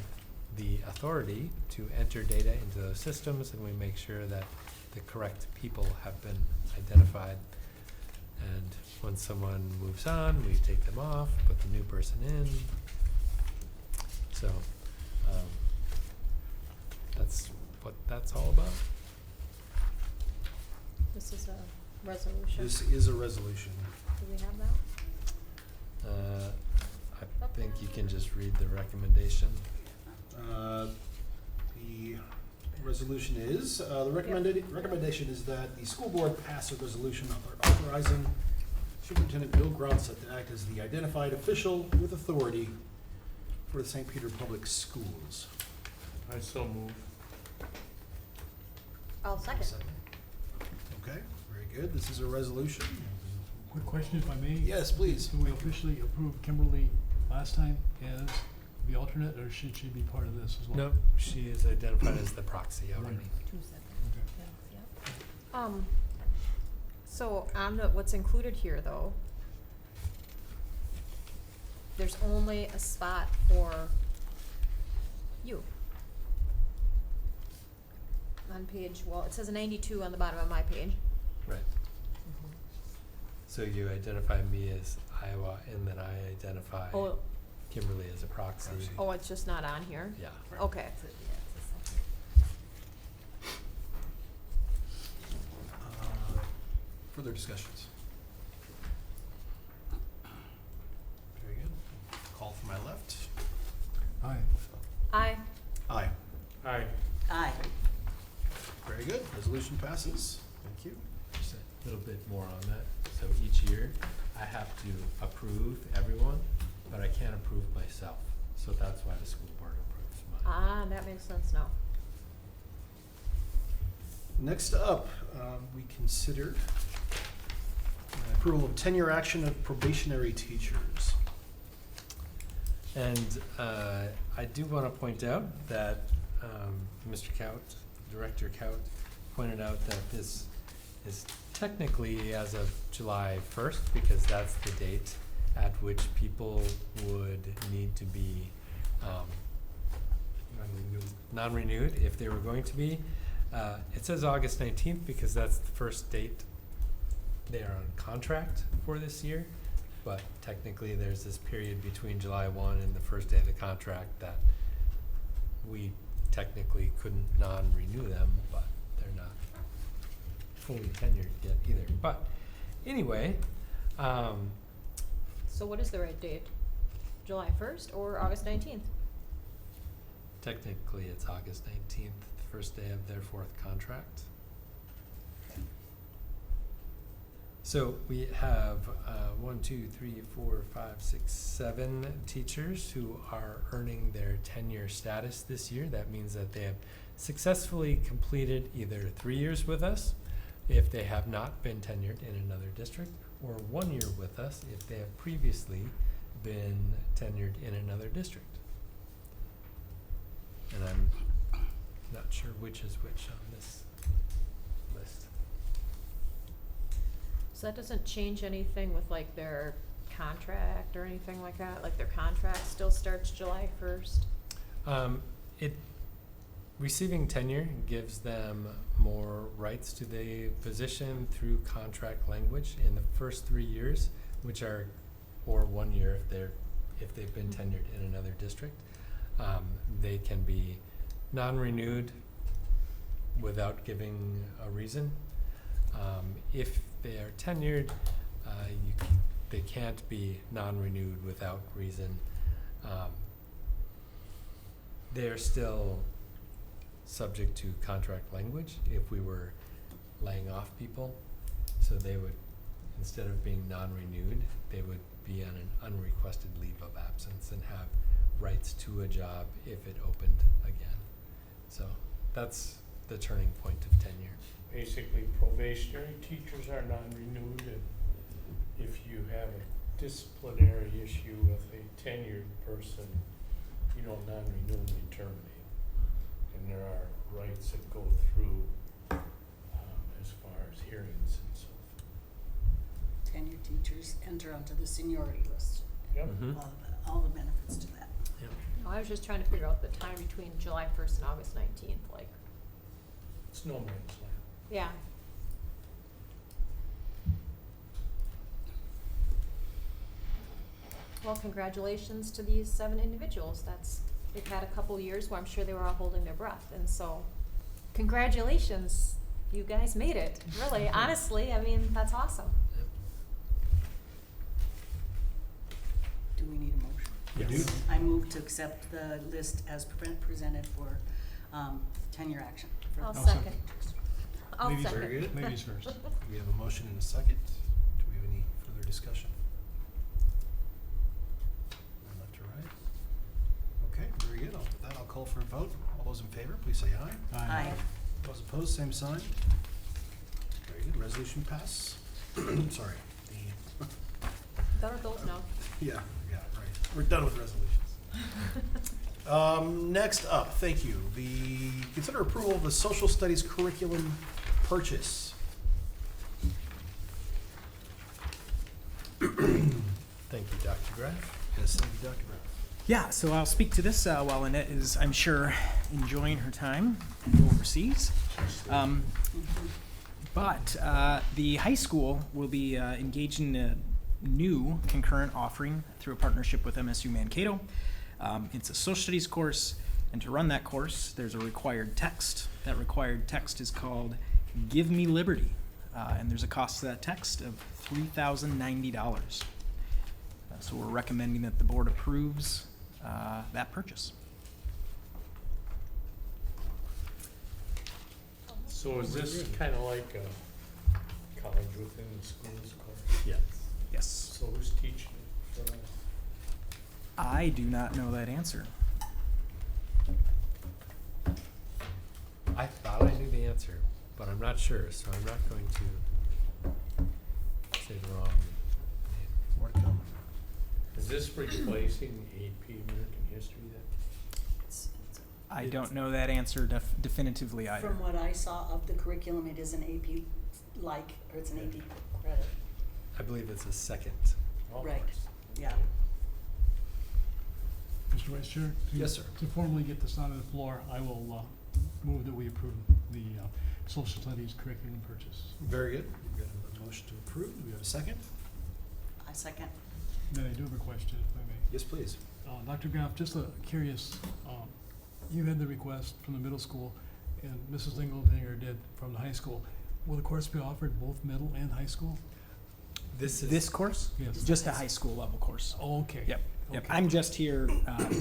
the authority to enter data into those systems, and we make sure that the correct people have been identified. And when someone moves on, we take them off, put the new person in. So that's what that's all about. This is a resolution. This is a resolution. Do we have that? I think you can just read the recommendation. The resolution is, the recommendation is that the school board pass a resolution authorizing Superintendent Bill Gronsett to act as the identified official with authority for the St. Peter Public Schools. I so move. I'll second. Okay, very good. This is a resolution. Quick question, if I may? Yes, please. Do we officially approve Kimberly last time as the alternate, or should she be part of this as well? No, she is identified as the proxy already. Okay. So on what's included here though, there's only a spot for you. On page, well, it says 92 on the bottom of my page. Right. So you identify me as Iowa, and then I identify Oh, Kimberly as a proxy. oh, it's just not on here? Yeah. Okay. Further discussions? Very good. Call from my left. Aye. Aye. Aye. Aye. Aye. Very good. Resolution passes. Thank you. Just a little bit more on that. So each year, I have to approve everyone, but I can't approve myself. So that's why the school board approves mine. Ah, that makes sense now. Next up, we considered approval of tenure action of probationary teachers. And I do want to point out that Mr. Kaut, Director Kaut, pointed out that this is technically as of July 1st, because that's the date at which people would need to be non-renewed if they were going to be. It says August 19th because that's the first date they are on contract for this year, but technically there's this period between July 1 and the first day of the contract that we technically couldn't non-renew them, but they're not fully tenured yet either. But anyway, So what is the right date? July 1st or August 19th? technically it's August 19th, the first day of their fourth contract. So we have 7 teachers who are earning their tenure status this year. That means that they have successfully completed either 3 years with us if they have not been tenured in another district, or 1 year with us if they have previously been tenured in another district. And I'm not sure which is which on this list. So that doesn't change anything with like their contract or anything like that? Like their contract still starts July 1st? Receiving tenure gives them more rights to the position through contract language in the first 3 years, which are, or 1 year if they've been tenured in another district. They can be non-renewed without giving a reason. If they are tenured, they can't be non-renewed without reason. They are still subject to contract language if we were laying off people. So they would, instead of being non-renewed, they would be on an unrequested leave of absence and have rights to a job if it opened again. So that's the turning point of tenure. Basically, probationary teachers are non-renewed, and if you have a disciplinary issue with a tenured person, you don't non-renew and you terminate. And there are rights that go through as far as hearings and so forth. Tenured teachers just enter onto the seniority list. Yep. Mhm. All the benefits to that. No, I was just trying to figure out the time between July 1st and August 19th, like, It's no man's land. yeah. Well, congratulations to these 7 individuals. They've had a couple years where I'm sure they were all holding their breath, and so, congratulations, you guys made it, really, honestly, I mean, that's awesome. Do we need a motion? You do? I move to accept the list as presented for tenure action. for- I'll I'll second. second. I'll Ladies second. Very good. Ladies first. We have a motion and a second. Do we have any further discussion? Left to right? Okay, very good. With that, I'll call for a vote. All those in favor, please say aye. Aye. Those opposed, same sign. Very good. Resolution pass. Sorry. Better vote no. Yeah, right. We're done with resolutions. Next up, thank you. Consider approval of the social studies curriculum purchase. Thank you, Dr. Graff. Yes, thank you, Dr. Brown. Yeah, so I'll speak to this while Annette is, I'm sure, enjoying her time overseas. But the high school will be engaged in a new concurrent offering through a partnership with MSU Mankato. It's a social studies course, and to run that course, there's a required text. That required text is called Give Me Liberty, and there's a cost to that text of $3,090. So we're recommending that the board approves that purchase. So is this kinda like a college within the schools course? Yes. Yes. So who's teaching it for us? I do not know that answer. I thought I knew the answer, but I'm not sure, so I'm not going to say the wrong name. More to come. Is this replacing AP American History then? I don't know that answer definitively either. From what I saw of the curriculum, it is an AP like, or it's an AP credit. I believe it's a second. Oh, Right. Yeah. Mr. Vice Chair? Yes, sir. To formally get this on the floor, I will move that we approve the social studies curriculum purchase. Very good. We've got a motion to approve. Do we have a second? I second. Then I do have a question, if I may. Yes, please. Dr. Graff, just curious, you had the request from the middle school, and Mrs. Dingledinger did from the high school. Will the course be offered both middle and high school? This is. This course? Yes. Just a high school level course. Oh, okay. Yep. Yep. Okay. I'm just here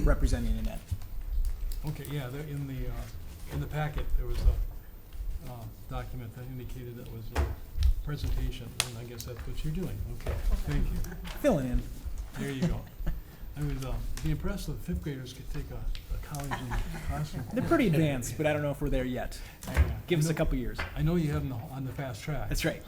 representing Annette. Okay, yeah, there in the packet, there was a document that indicated that was a presentation, and I guess that's what you're doing. Okay, thank you. Filling in. There you go. I would be impressed if fifth graders could take a college in classroom. They're pretty advanced, but I don't know if we're there yet. Give us a couple years. I know you have them on the fast track. That's right.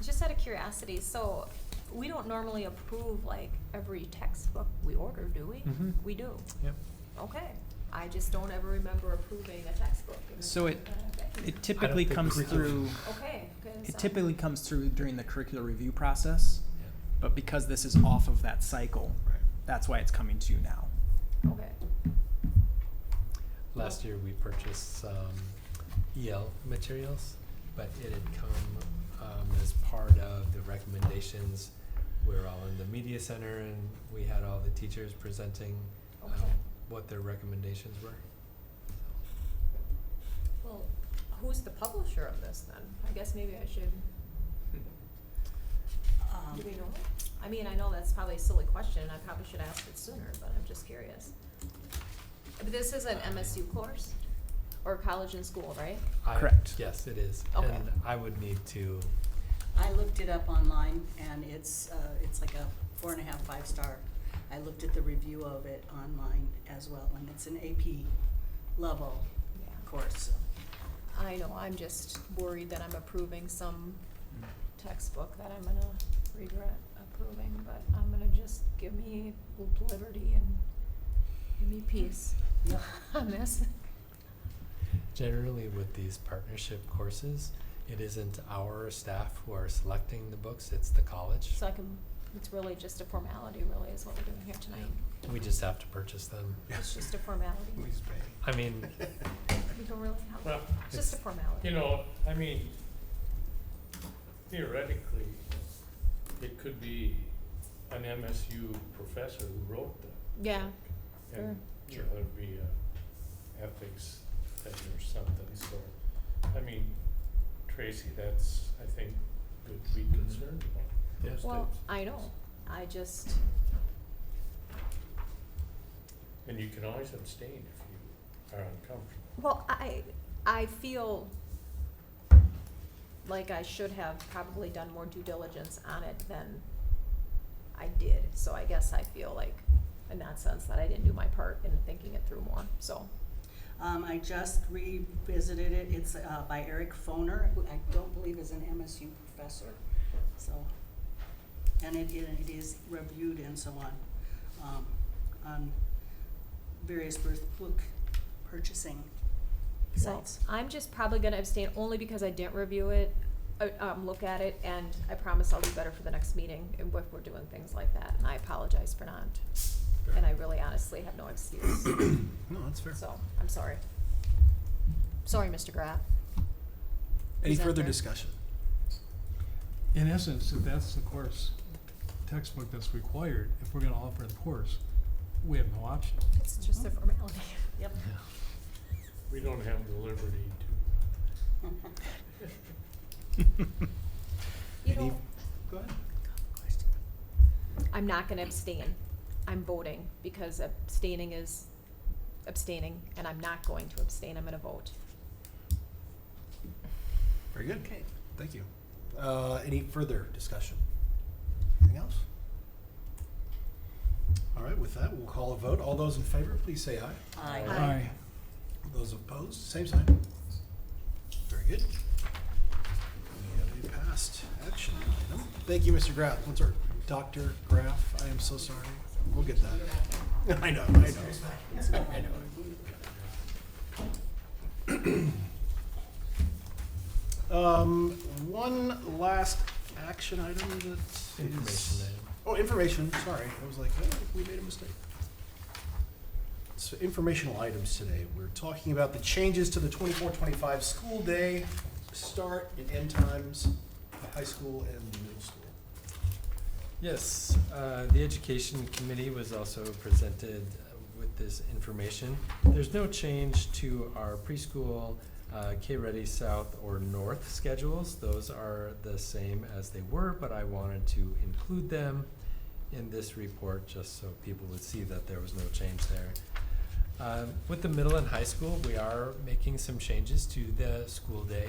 Just out of curiosity, so we don't normally approve like every textbook we order, do we? Mhm. We do. Yep. Okay. I just don't ever remember approving a textbook. in the So time that I've been here. It typically think comes we do. through. Okay, good. It typically comes through during the curricular review process, but because this is off of that cycle, Right. that's why it's coming to you now. Okay. Last year, we purchased some EL materials, but it had come as part of the recommendations. We're all in the media center, and we had all the teachers presenting Okay. what their recommendations were. Well, who's the publisher of this then? I guess maybe I should, do we know? I mean, I know that's probably a silly question, and I probably should ask it sooner, but I'm just curious. But this is an MSU course, or college and school, right? Correct. Yes, it is. Okay. And I would need to, I looked it up online, and it's like a 4.5, 5-star. I looked at the review of it online as well, and it's an AP level Yeah. course. So. I know, I'm just worried that I'm approving some textbook that I'm gonna regret approving, but I'm gonna just give me liberty and give me peace Yep. on this. generally with these partnership courses, It isn't our staff who are selecting the books, it's the college. So it's really just a formality, really, is what we're doing here tonight. We just have to purchase them. It's just a formality. Please pay. I mean, We don't really have, Well, it's just a formality. you know, I mean, theoretically, it could be an MSU professor who wrote them. Yeah, And, you know, there'd be a ethics thing or something, so, I mean, Tracy, that's, I think, good to be concerned about those well, types. I know, I just, And you can always abstain if you are uncomfortable. well, I feel like I should have probably done more due diligence on it than I did. So I guess I feel like, in that sense, that I didn't do my part in thinking it through more, so. I just revisited it. It's by Eric Foner, who I don't believe is an MSU professor. So, and it is reviewed and so on various book purchasing Well, sites. I'm just probably gonna abstain only because I didn't review it, look at it, and I promise I'll do better for the next meeting if we're doing things like that, and I apologize for not. And I really honestly have no excuse, No, that's fair. so, I'm sorry. Sorry, Mr. Graff. Any Is that further fair? discussion? In essence, if that's the course textbook that's required, if we're gonna offer the course, we have no option. It's just a formality. Yep. We don't have the liberty You Any- know, Go ahead. I'm not gonna abstain. I'm voting because abstaining is abstaining, and I'm not going to abstain. I'm gonna vote. Very good. Okay. Thank you. Any further discussion? Anything else? All right, with that, we'll call a vote. All those in favor, please say aye. Aye. Aye. Those opposed, same sign. Very good. We have a passed action item. Thank you, Mr. Graff. What's our Dr. Graff? I am so sorry. We'll get that. I know. One last action item that is. information item. Oh, information, sorry. I was like, oh, we made a mistake. So informational items today. We're talking about the changes to the 24-25 school day, start and end times, the high school and the middle school. Yes, the education committee was also presented with this information. There's no change to our preschool, K-Ready South or North schedules. Those are the same as they were, but I wanted to include them in this report just so people would see that there was no change there. With the middle and high school, we are making some changes to the school day.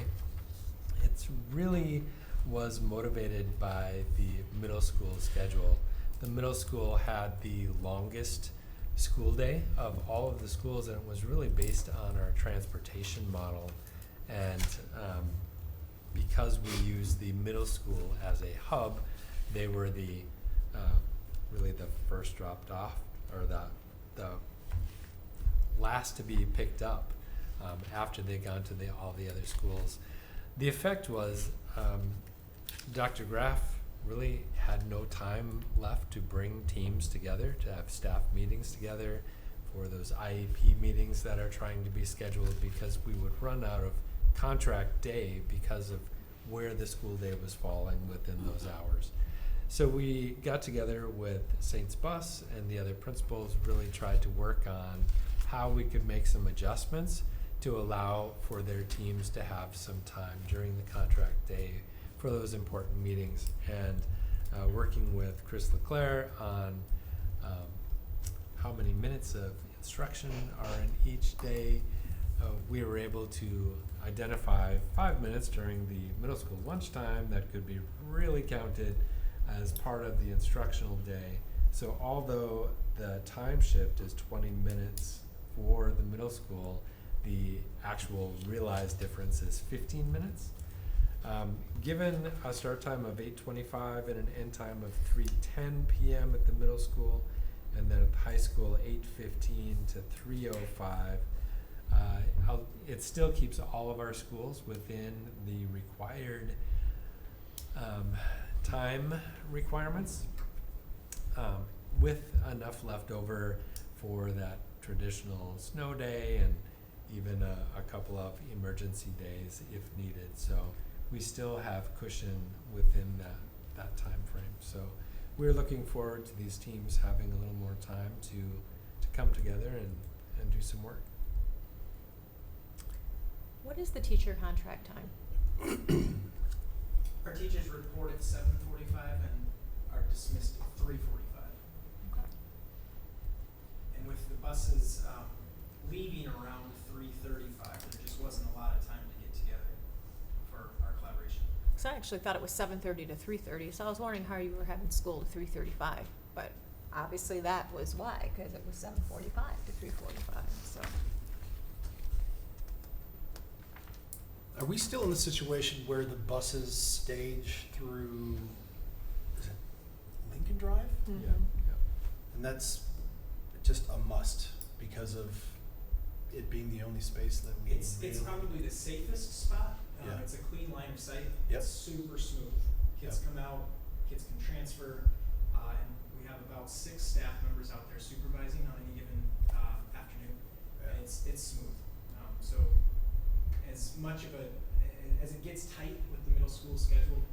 It's really was motivated by the middle school schedule. The middle school had the longest school day of all of the schools, and it was really based on our transportation model. And because we used the middle school as a hub, they were the really the first dropped off, or the last to be picked up after they'd gone to all the other schools. The effect was Dr. Graff really had no time left to bring teams together, to have staff meetings together for those IEP meetings that are trying to be scheduled, because we would run out of contract day because of where the school day was falling within those hours. So we got together with Saints Bus and the other principals, really tried to work on how we could make some adjustments to allow for their teams to have some time during the contract day for those important meetings. And working with Chris Leclerc on how many minutes of instruction are in each day, we were able to identify 5 minutes during the middle school lunchtime that could be really counted as part of the instructional day. So although the time shift is 20 minutes for the middle school, the actual realized difference is 15 minutes. Given a start time of 8:25 and an end time of 3:10 p.m. at the middle school, and then at the high school 8:15 to 3:05, it still keeps all of our schools within the required time requirements, with enough left over for that traditional snow day and even a couple of emergency days if needed. So we still have cushion within that time frame. So we're looking forward to these teams having a little more time to come together and do some work. What is the teacher contract time? Our teachers report at 7:45 and are dismissed at 3:45. Okay. And with the buses leaving around 3:35, there just wasn't a lot of time to get together for our collaboration. So I actually thought it was 7:30 to 3:30, so I was wondering how you were having school to 3:35, but obviously that was why, because it was 7:45 to 3:45, so. Are we still in the situation where the buses stage through, is it Lincoln Drive? Mhm. Yeah. And that's just a must because of it being the only space that we It's really- probably the safest spot. Yeah. It's a clean line of sight. Yep. It's super smooth. Kids Yep. come out, kids can transfer, and we have about 6 staff members out there supervising on any given afternoon. Yeah. And it's smooth. So as much of as it gets tight with the middle school schedule,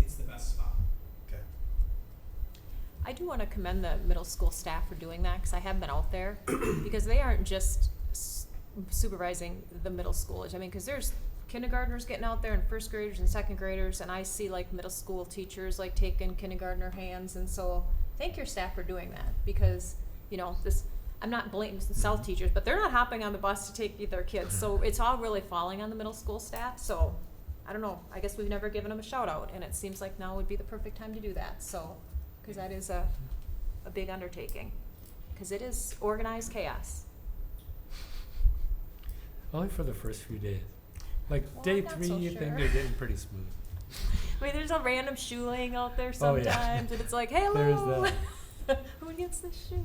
it's the best spot. Okay. I do want to commend the middle school staff for doing that, because I have been out there, because they aren't just supervising the middle schoolers. I mean, because there's kindergartners getting out there and first graders and second graders, and I see like middle school teachers like taking kindergartner hands, and so thank your staff for doing that, because, you know, this, I'm not blaming the South teachers, but they're not hopping on the bus to take their kids, so it's all really falling on the middle school staff. So I don't know, I guess we've never given them a shout out, and it seems like now would be the perfect time to do that, so, because that is a big undertaking, because it is organized chaos. Only for the first few days. Like Well, day I'm not 3, so you think sure. they're getting pretty smooth. I mean, there's a random shoe laying out there Oh, yeah. sometimes, and it's like, hey, hello, There's who gets this shoe?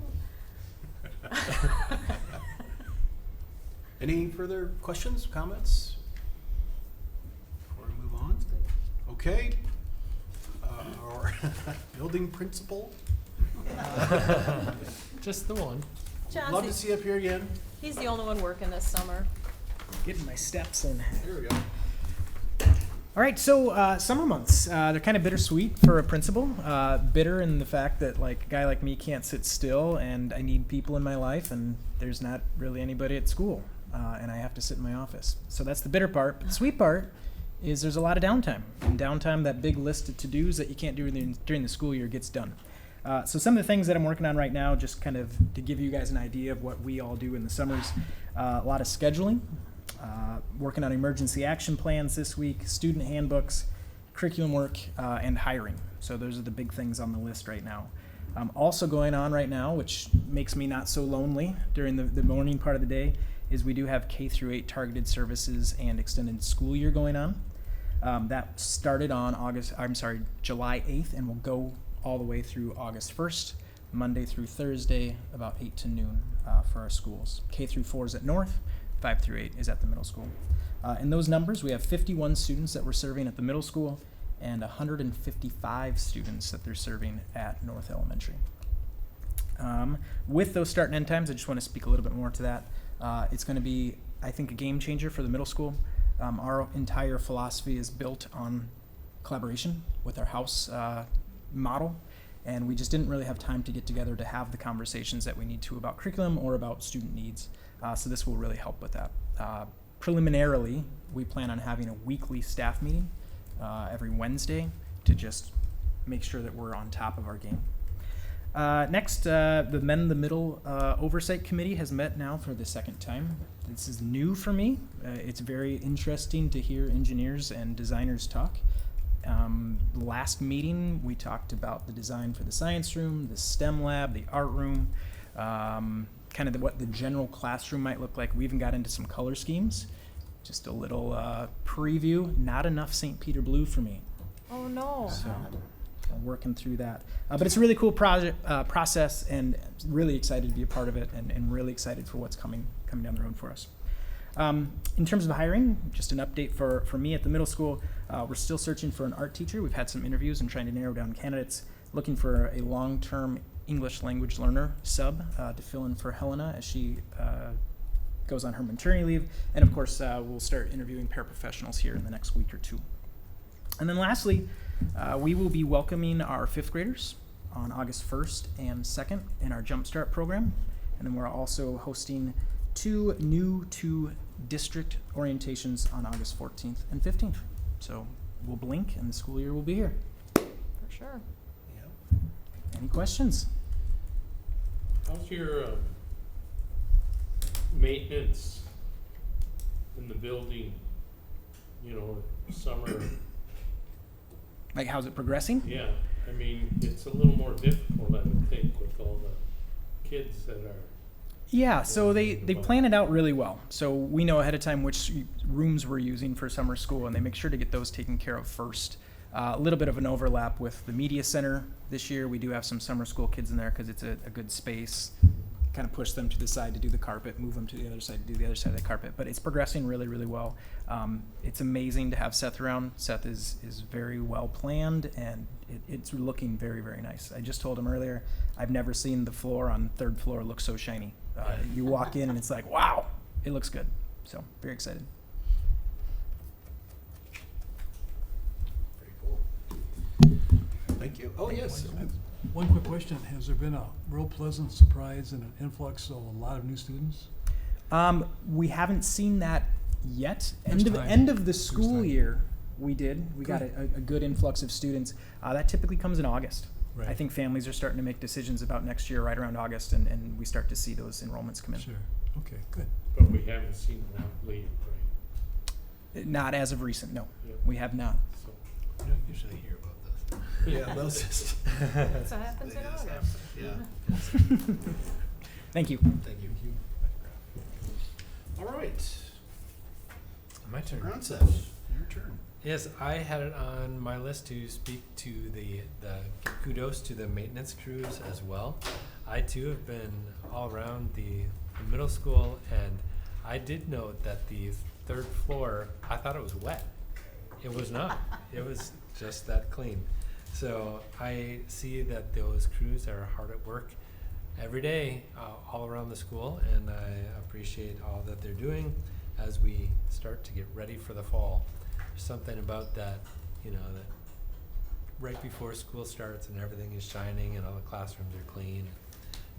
Any further questions, comments? Before we move on? Okay. Our building principal. Just the one. Love to John's see you up here again. he's the only one working this summer. Getting my steps in. Here we go. All right, so summer months, they're kind of bittersweet for a principal. Bitter in the fact that like a guy like me can't sit still, and I need people in my life, and there's not really anybody at school, and I have to sit in my office. So that's the bitter part. But the sweet part is there's a lot of downtime. And downtime, that big list of to-dos that you can't do during the school year gets done. So some of the things that I'm working on right now, just kind of to give you guys an idea of what we all do in the summers, a lot of scheduling. Working on emergency action plans this week, student handbooks, curriculum work, and hiring. So those are the big things on the list right now. Also going on right now, which makes me not so lonely during the morning part of the day, is we do have K-8 targeted services and extended school year going on. That started on July 8th and will go all the way through August 1st, Monday through Thursday, about 8 to noon for our schools. K-4 is at North, 5 through 8 is at the middle school. In those numbers, we have 51 students that we're serving at the middle school and 155 students that they're serving at North Elementary. With those start and end times, I just want to speak a little bit more to that. It's going to be, I think, a game changer for the middle school. Our entire philosophy is built on collaboration with our house model, and we just didn't really have time to get together to have the conversations that we need to about curriculum or about student needs. So this will really help with that. Preliminarily, we plan on having a weekly staff meeting every Wednesday to just make sure that we're on top of our game. Next, the Men in the Middle Oversight Committee has met now for the second time. This is new for me. It's very interesting to hear engineers and designers talk. Last meeting, we talked about the design for the science room, the STEM lab, the art room, kind of what the general classroom might look like. We even got into some color schemes. Just a little preview. Not enough St. Peter blue for me. Oh no. So I'm working through that. But it's a really cool process, and really excited to be a part of it, and really excited for what's coming down the road for us. In terms of hiring, just an update for me at the middle school. We're still searching for an art teacher. We've had some interviews and trying to narrow down candidates. Looking for a long-term English language learner sub to fill in for Helena as she goes on her maternity leave. And of course, we'll start interviewing paraprofessionals here in the next week or two. And then lastly, we will be welcoming our 5th graders on August 1st and 2nd in our Jumpstart program. And then we're also hosting 2 new to district orientations on August 14th and 15th. So we'll blink and the school year will be here. For sure. Yeah. Any questions? How's your maintenance in the building, you know, summer? Like, how's it progressing? Yeah, I mean, it's a little more difficult, I would think, with all the kids that are. Yeah, so they plan it out really well. So we know ahead of time which rooms we're using for summer school, and they make sure to get those taken care of first. A little bit of an overlap with the media center this year. We do have some summer school kids in there because it's a good space. Kind of push them to the side to do the carpet, move them to the other side to do the other side of the carpet. But it's progressing really, really well. It's amazing to have Seth around. Seth is very well planned, and it's looking very, very nice. I just told him earlier, I've never seen the floor on 3rd floor look so shiny. You walk in and it's like, wow, it looks good. So very excited. Very cool. Thank you. Oh, yes. One quick question, has there been a real pleasant surprise and an influx of a lot of new students? We haven't seen that yet. Next time. End of the school time. year, we did. We got a good influx of students. That typically comes in August. Right. I think families are starting to make decisions about next year right around August, and we start to see those enrollments come in. Sure, okay, good. But we haven't seen a lot leave, right? Not as of recent, no. Yep. We have not. So, We don't usually hear about this. Yeah, those just. That's what happens in They just August. happen. Yeah. Thank you. Thank you. All right. My turn. Groundseth, your turn. Yes, I had it on my list to speak to the kudos to the maintenance crews as well. I too have been all around the middle school, and I did note that the 3rd floor, I thought it was wet. It was not. It was just that clean. So I see that those crews are hard at work every day all around the school, and I appreciate all that they're doing as we start to get ready for the fall. There's something about that, you know, that right before school starts and everything is shining and all the classrooms are clean.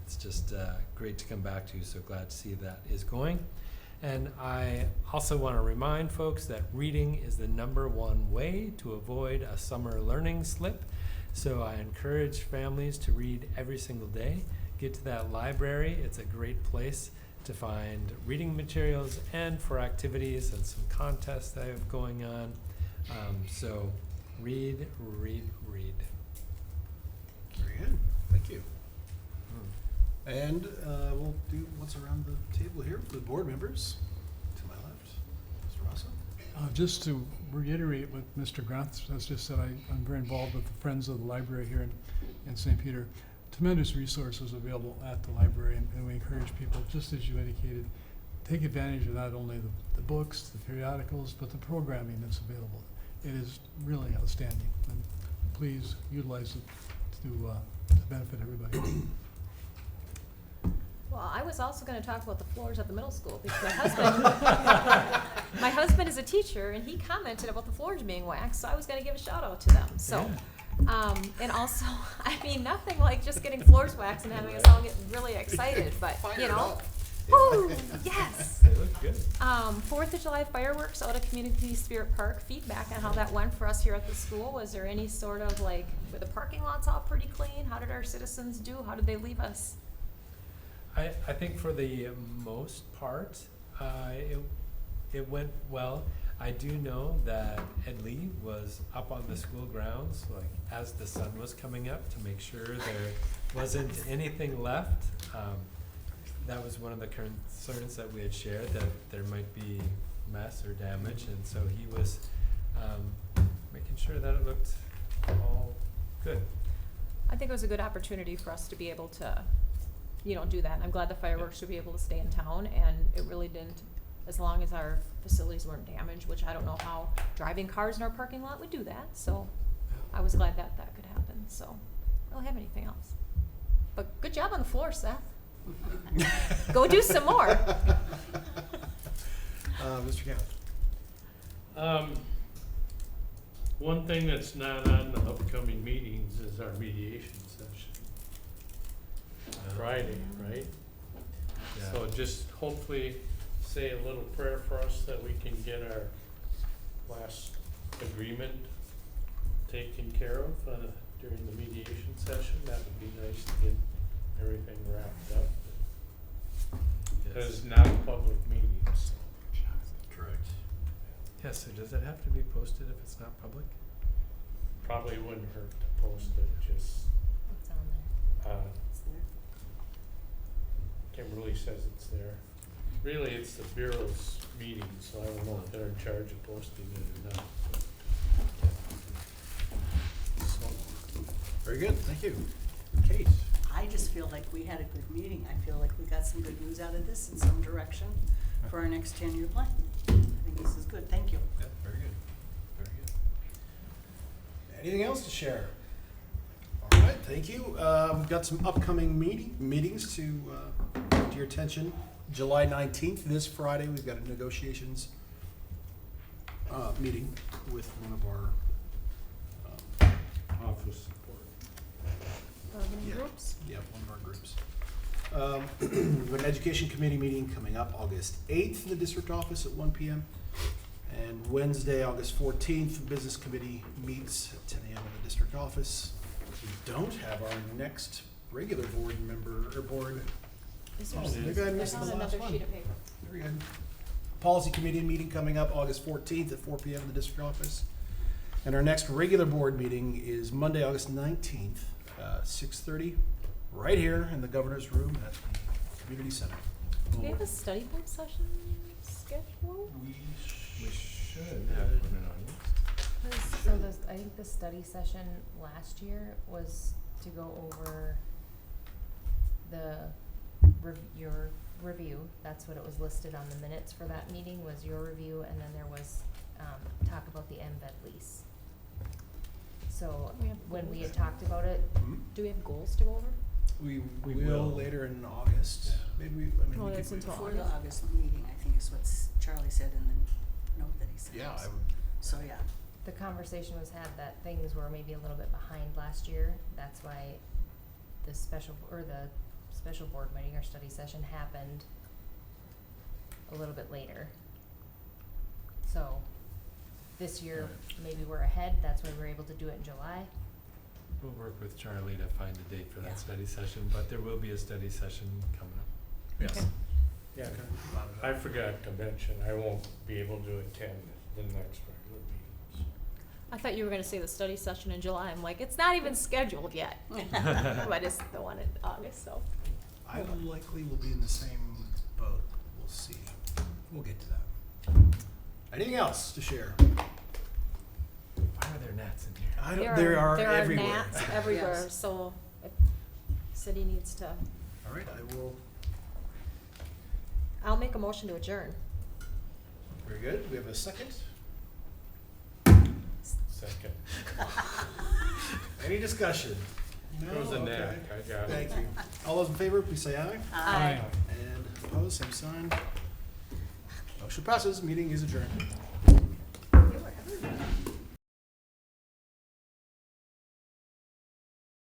It's just great to come back to, so glad to see that is going. And I also want to remind folks that reading is the #1 way to avoid a summer learning slip. So I encourage families to read every single day. Get to that library. It's a great place to find reading materials and for activities and some contests that I have going on. So read, read, read. Very good. Thank you. And we'll do what's around the table here for the board members. To my left, Mr. Rosso. Just to reiterate what Mr. Grantz has just said, I'm very involved with the Friends of the Library here in St. Peter. Tremendous resources available at the library, and we encourage people, just as you indicated, take advantage of not only the books, the periodicals, but the programming that's available. It is really outstanding, and please utilize it to benefit everybody. Well, I was also going to talk about the floors at the middle school because my husband is a teacher and he commented about the floors being waxed, so I was going to give a shout out to them. So, and also, I mean, nothing like just getting floors waxed and having us all get really excited, but you know, woo, yes. They look good. 4th of July fireworks out at Community Spirit Park. Feedback on how that went for us here at the school. Was there any sort of like, were the parking lots all pretty clean? How did our citizens do? How did they leave us? I think for the most part, it went well. I do know that Ed Lee was up on the school grounds, like as the sun was coming up, to make sure there wasn't anything left. That was one of the concerns that we had shared, that there might be mess or damage, and so he was making sure that it looked all good. I think it was a good opportunity for us to be able to, you know, do that. And I'm glad the fireworks should be able to stay in town, and it really didn't as long as our facilities weren't damaged, which I don't know how driving cars in our parking lot would do that, so I was glad that that could happen, so I don't have anything else. But good job on the floor, Seth. Go do some more. Mr. Gath. One thing that's not on the upcoming meetings is our mediation session. Friday, right? Yeah. So just hopefully say a little prayer for us that we can get our last agreement taken care of during the mediation session. That would be nice to get everything wrapped up. Because it's not a public meeting, so. Correct. Yeah, so does it have to be posted if it's not public? Probably wouldn't hurt to post it, just, What's on there? It's there. Kimberly says it's there. Really, it's the Bureau's meeting, so I don't know if they're in charge of posting it or not. So, Very good, thank you. Kate? I just feel like we had a good meeting. I feel like we got some good news out of this in some direction for our next 10-year plan. I think this is good. Thank you. Yeah, very good. Very good. Anything else to share? All right, thank you. We've got some upcoming meetings to your attention. July 19th, this Friday, we've got a negotiations meeting with one of our office support. Bargaining Yeah. groups? yeah, one of our groups. We've got an education committee meeting coming up August 8th in the district office at 1 p.m. And Wednesday, August 14th, the business committee meets at 10 a.m. in the district office. We don't have our next regular board member, or board. Is there Oh, some- maybe I I missed the found last another one. sheet of paper. Very good. Policy committee meeting coming up August 14th at 4 p.m. in the district office. And our next regular board meeting is Monday, August 19th, 6:30, right here in the governor's room at the community center. Do we have a study group session scheduled? We should have put it on. So I think the study session last year was to go over your review. That's what it was listed on the minutes for that meeting, was your review, and then there was talk about the MVED lease. So We have when we goals. had talked about it, Do we have goals to go over? We We will will. later in August. Yeah. Maybe Oh, we that's could. until Before the August. August meeting, I think is what Charlie said in the note that he sent Yeah, us. I would. So, yeah. the conversation was had that things were maybe a little bit behind last year. That's why the special board meeting or study session happened a little bit later. So this year, maybe we're ahead. That's why we're able to do it in July. We'll work with Charlie to find a date for Yeah. that study session, but there will be a study session coming up. Yes. Okay. Yeah, Okay. I forgot to mention, I won't be able to attend the next regular meeting. I thought you were gonna say the study session in July. I'm like, it's not even scheduled yet. But it's the one in August, so. I likely will be in the same boat. We'll see. We'll get to that. Anything else to share? Why are there gnats in here? There are There everywhere. are gnats everywhere, Yes. so if city needs to, All right, I will. I'll make a motion to adjourn. Very good. We have a second. Second. Any discussion? There was a No? nap, Okay. I got it. Thank you. All those in favor, please say aye. Aye. And opposed, same sign. Motion passes. Meeting is adjourned. They were everywhere.